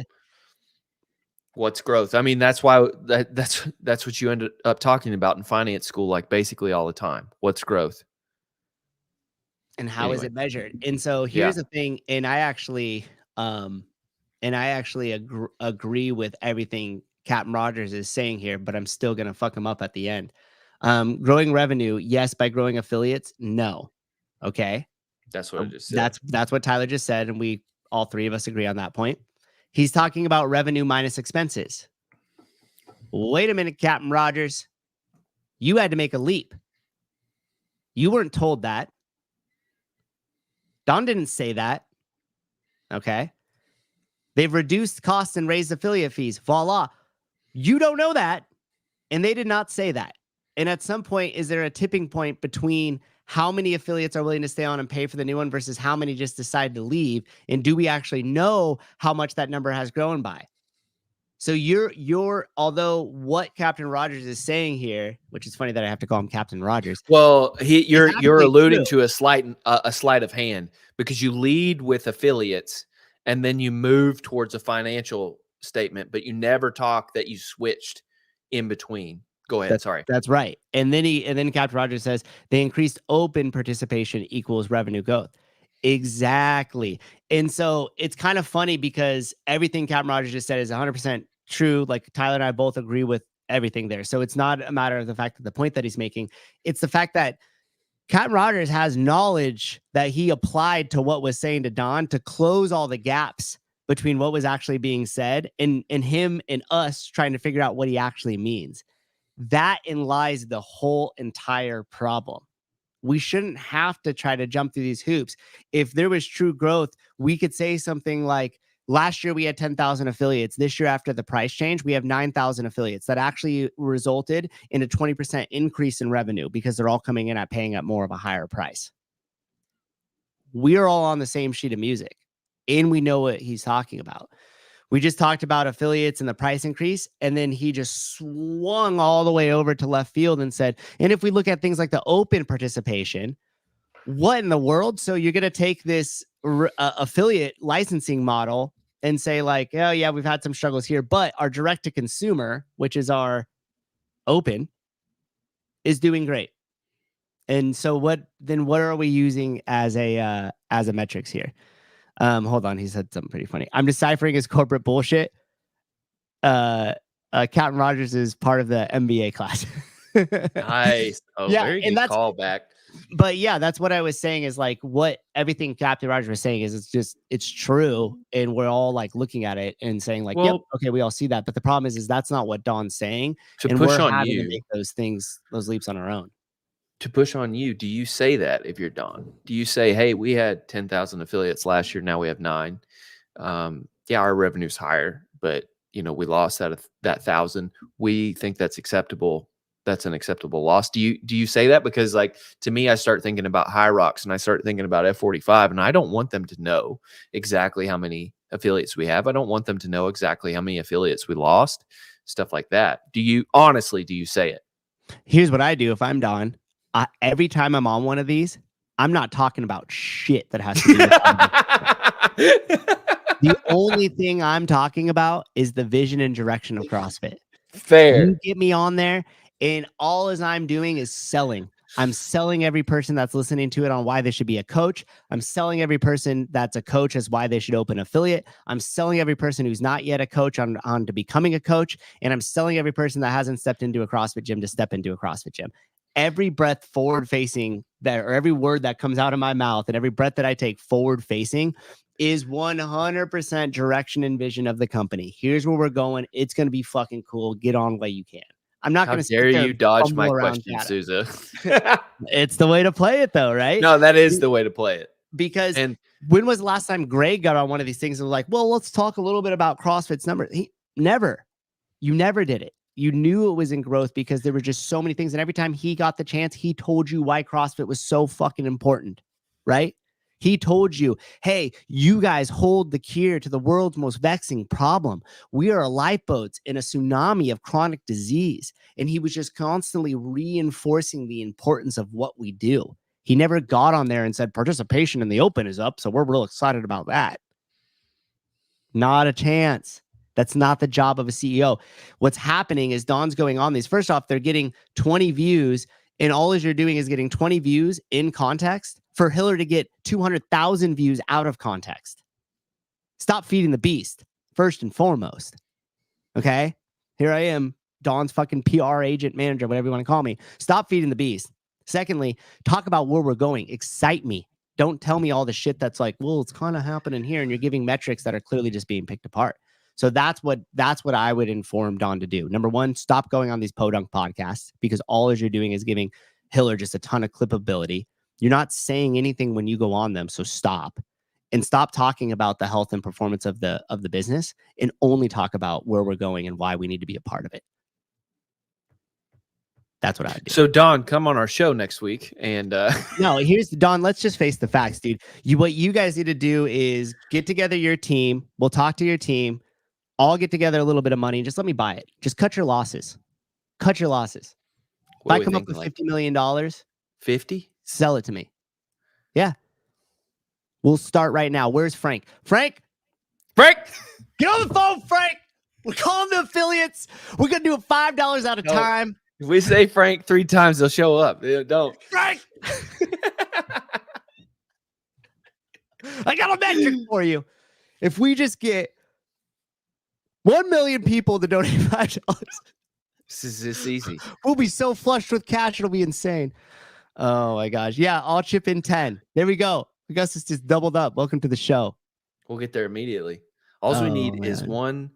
what's growth? I mean, that's why that's what you ended up talking about in finance school, like basically all the time. What's growth? and how is Anyway. it measured? And so here's the thing, and I actually agree with everything Captain Rogers is saying here, but I'm still gonna fuck him up at the end. Growing revenue, yes. By growing affiliates, no. Okay, That's what I just said. that's what Tyler just said, and we all three of us agree on that point. He's talking about revenue minus expenses. Wait a minute, Captain Rogers. You had to make a leap. You weren't told that. Don didn't say that. Okay. They've reduced costs and raised affiliate fees. Voila. You don't know that. And they did not say that. And at some point, is there a tipping point between how many affiliates are willing to stay on and pay for the new one versus how many just decide to leave? And do we actually know how much that number has grown by? So although what Captain Rogers is saying here, which is funny that I have to call him Captain Rogers. Well, you're alluding true. to a sleight of hand because you lead with affiliates and then you move towards a financial statement, but you never talk that you switched in between. Go ahead. Sorry. That's right. And then Captain Rogers says they increased open participation equals revenue growth. Exactly. And so it's kind of funny because everything Captain Rogers just said is 100% true. Like Tyler and I both agree with everything there. So it's not a matter of the fact that the point that he's making. It's the fact that Captain Rogers has knowledge that he applied to what was saying to Don to close all the gaps between what was actually being said and him and us trying to figure out what he actually means. That lies the whole entire problem. We shouldn't have to try to jump through these hoops. If there was true growth, we could say something like, last year we had 10,000 affiliates. This year, after the price change, we have 9,000 affiliates. That actually resulted in a 20% increase in revenue because they're all coming in at paying at more of a higher price. We are all on the same sheet of music, and we know what he's talking about. We just talked about affiliates and the price increase, and then he just swung all the way over to left field and said, and if we look at things like the open participation, what in the world? So you're going to take this affiliate licensing model and say like, oh yeah, we've had some struggles here, but our direct to consumer, which is our open, is doing great. And so what are we using as a metrics here? Hold on. He said something pretty funny. I'm deciphering his corporate bullshit. Captain Rogers is part of the MBA class. Nice. Oh, yeah, very good callback. But yeah, that's what I was saying is like what everything Captain Rogers was saying is it's true. And we're all like looking at it and saying like, yep, okay, we all see that. But the problem is that's not what Don's saying. To and push we're on having you, to make those leaps on our own. To push on you, do you say that if you're Don? Do you say, hey, we had 10,000 affiliates last year, now we have 9? Yeah, our revenue's higher, but we lost that 1,000. We think that's acceptable. That's an acceptable loss. Do you say that? Because like to me, I start thinking about High Rocks and I start thinking about F45, and I don't want them to know exactly how many affiliates we have. I don't want them to know exactly how many affiliates we lost, stuff like that. Do you say it? Here's what I do if I'm Don. Every time I'm on one of these, I'm not talking about shit that has to do with the only thing I'm talking about is the vision and direction of CrossFit. Fair. You get me on there, and all as I'm doing is selling. I'm selling every person that's listening to it on why they should be a coach. I'm selling every person that's a coach as why they should open affiliate. I'm selling every person who's not yet a coach on to becoming a coach. And I'm selling every person that hasn't stepped into a CrossFit gym to step into a CrossFit gym. Every breath forward facing or every word that comes out of my mouth and every breath that I take forward facing is 100% direction and vision of the company. Here's where we're going. It's going to be fucking cool. Get on while you can. I'm not going to dare you dodge my question, Souza. It's the way to play it though, right? No, that is the way to play it. Because when was the last time Greg got on one of these things and was like, well, let's talk a little bit about CrossFit's numbers? You never did it. You knew it was in growth because there were just so many things. And every time he got the chance, he told you why CrossFit was so fucking important, right? He told you, hey, you guys hold the cure to the world's most vexing problem. We are lifeboats in a tsunami of chronic disease. And he was just constantly reinforcing the importance of what we do. He never got on there and said, participation in the open is up, so we're real excited about that. Not a chance. That's not the job of a CEO. What's happening is Don's going on these. First off, they're getting 20 views, and all you're doing is getting 20 views in context for Hiller to get 200,000 views out of context. Stop feeding the beast, first and foremost. Okay? Here I am, Don's fucking PR agent, manager, whatever you want to call me. Stop feeding the beast. Secondly, talk about where we're going. Excite me. Don't tell me all the shit that's like, well, it's kind of happening here, and you're giving metrics that are clearly just being picked apart. So that's what I would inform Don to do. Number one, stop going on these podunk podcasts, because all you're doing is giving Hiller just a ton of clippability. You're not saying anything when you go on them, so stop. And stop talking about the health and performance of the business, and only talk about where we're going and why we need to be a part of it. That's what I do. So Don, come on our show next week. And no, here's Don. Let's just face the facts, dude. What you guys need to do is get together your team. We'll talk to your team. I'll get together a little bit of money. Just let me buy it. Just cut your losses. Cut your losses. If I come up with $50 million, 50, sell it to me. Yeah. We'll start right now. Where's Frank? Frank, get on the phone, Frank. We're calling the affiliates. We're going to do it $5 at a time. If we say Frank 3 times, they'll show up. Don't. Frank. I got a metric for you. If we just get 1 million people to donate $5, This is easy. we'll be so flushed with cash, it'll be insane. Oh my gosh. Yeah, I'll chip in 10. There we go. I guess it's just doubled up. Welcome to the show. We'll get there immediately. All we need is one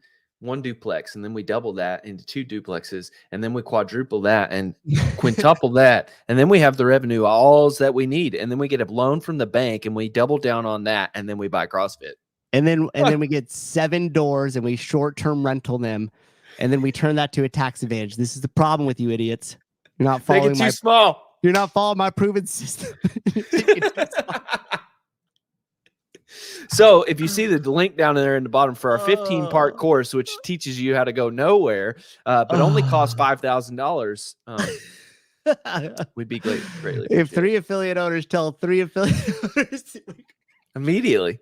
duplex, and then we double that into 2 duplexes, and then we quadruple that and quintuple that, and then we have the revenue alls that we need, and then we get a loan from the bank, and we double down on that, and then we buy CrossFit. And then we get 7 doors, and we short-term rental them, and then we turn that to a tax advantage. This is the problem with you idiots. You're not following Make it too small. You're not following my proven system. So if you see the link down there in the bottom for our 15-part course, which teaches you how to go nowhere, but only costs $5,000, we'd be greatly. If 3 affiliate owners tell 3 affiliate owners Immediately.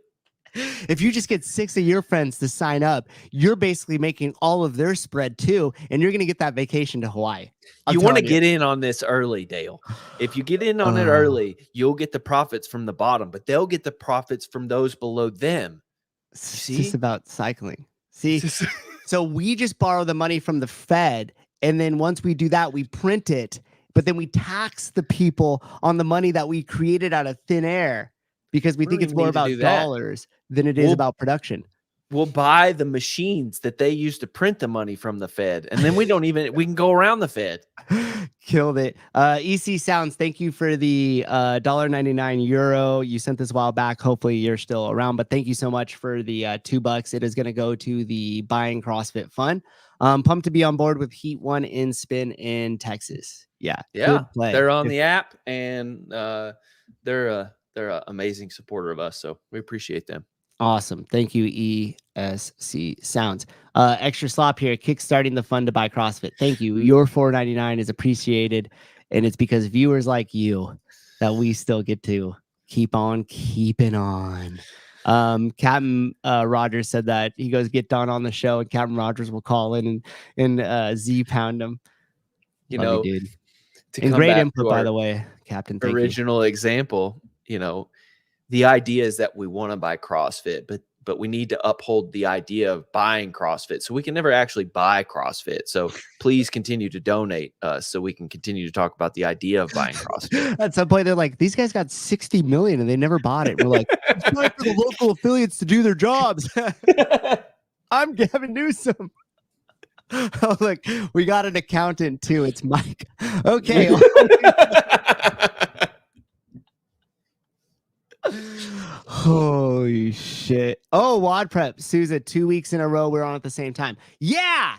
If you just get 6 of your friends to sign up, you're basically making all of their spread too, and you're going to get that vacation to Hawaii. You want to get in on this early, Dale. If you get in on it early, you'll get the profits from the bottom, but they'll get the profits from those below them. It's just about cycling. See, so we just borrow the money from the Fed, and then once we do that, we print it, but then we tax the people on the money that we created out of thin air, because we think it's more about dollars than it is about production. We'll buy the machines that they use to print the money from the Fed, and then we can go around the Fed. Killed it. EC Sounds, thank you for the €1.99. You sent this a while back. Hopefully you're still around, but thank you so much for the $2. It is going to go to the Buying CrossFit Fund. Pumped to be on board with Heat 1 in Spin in Texas. Yeah. They're on the app, and they're an amazing supporter of us, so we appreciate them. Awesome. Thank you, ESC Sounds. Extra slop here, kickstarting the fund to buy CrossFit. Thank you. Your $4.99 is appreciated, and it's because viewers like you that we still get to keep on keeping on. Captain Rogers said that he goes, get Don on the show, and Captain Rogers will call in and Z pound him. Love you, dude. And great input, by the way, Captain. Thank original you. Example, the idea is that we want to buy CrossFit, but we need to uphold the idea of buying CrossFit. So we can never actually buy CrossFit. So please continue to donate so we can continue to talk about the idea of buying CrossFit. At some point, they're like, these guys got 60 million and they never bought it. We're like, it's time for the local affiliates to do their jobs. I'm Gavin Newsom. Oh, look, we got an accountant too. It's Mike. Okay. Holy shit. Oh, WOD Prep. Souza, 2 weeks in a row we're on at the same time. Yeah.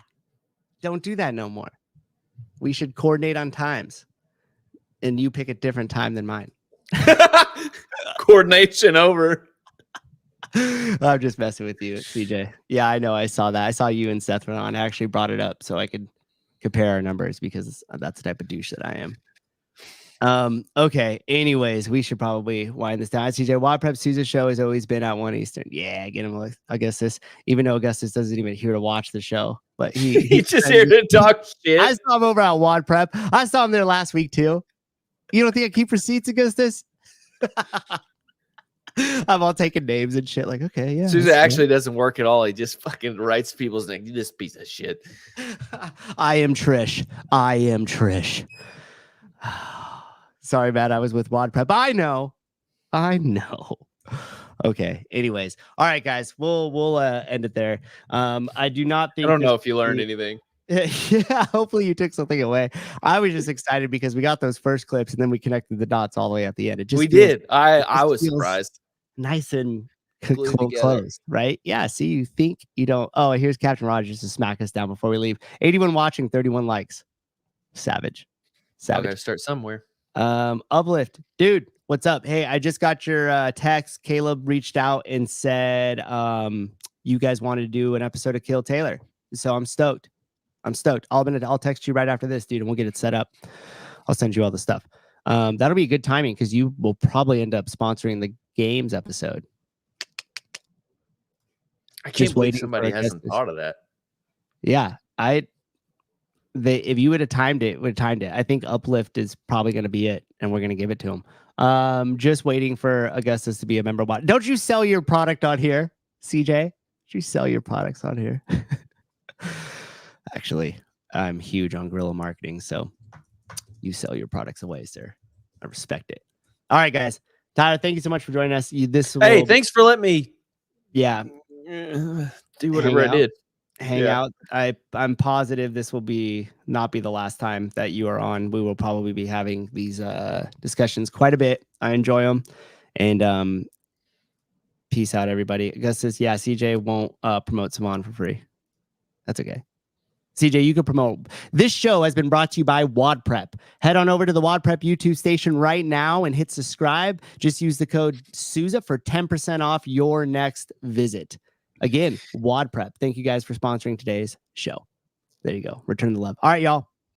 Don't do that no more. We should coordinate on times. And you pick a different time than mine. Coordination over. I'm just messing with you, CJ. Yeah, I know. I saw that. I saw you and Seth were on. I actually brought it up so I could compare our numbers because that's the type of douche that I am. Okay. Anyways, we should probably wind this down. CJ, WOD Prep Souza show has always been at 1 Eastern. Yeah, get him Augustus, even though Augustus doesn't even here to watch the show. But he's just here to talk shit. I saw him over at WOD Prep. I saw him there last week too. You don't think I keep receipts, Augustus? I'm all taking names and shit. Like, okay, yeah. Souza actually doesn't work at all. He just fucking writes people's names. You this piece of shit. I am Trish. I am Trish. Sorry, Matt. I was with WOD Prep. I know. Okay. Anyways, all right, guys. We'll end it there. I do not think. I don't know if you learned anything. Yeah, hopefully you took something away. I was just excited because we got those first clips and then we connected the dots all the way at the end. We did. I was surprised. Nice and closed, right? Yeah. See, you think you don't. Oh, here's Captain Rogers to smack us down before we leave. 81 watching, 31 likes. Savage. I'm gonna start somewhere. Uplift, dude. What's up? Hey, I just got your text. Caleb reached out and said you guys wanted to do an episode of Kill Taylor, so I'm stoked. I'll text you right after this, dude, and we'll get it set up. I'll send you all the stuff. That'll be good timing because you will probably end up sponsoring the games episode. I can't believe somebody hasn't thought of that. Yeah, if you would have timed it, I think Uplift is probably going to be it, and we're going to give it to him. Just waiting for Augustus to be a member bot. Don't you sell your product on here, CJ? Don't you sell your products on here? Actually, I'm huge on guerrilla marketing, so you sell your products away, sir. I respect it. All right, guys. Tyler, thank you so much for joining us. Hey, thanks for letting me. Yeah, do whatever I did. Hang out. I'm positive this will not be the last time that you are on. We will probably be having these discussions quite a bit. I enjoy them, and peace out, everybody. Augustus, yeah, CJ won't promote Simon for free. That's okay. CJ, you can promote. This show has been brought to you by WOD Prep. Head on over to the WOD Prep YouTube station right now and hit subscribe. Just use the code Souza for 10% off your next visit. Again, WOD Prep. Thank you guys for sponsoring today's show. There you go. Return the love. All right, y'all.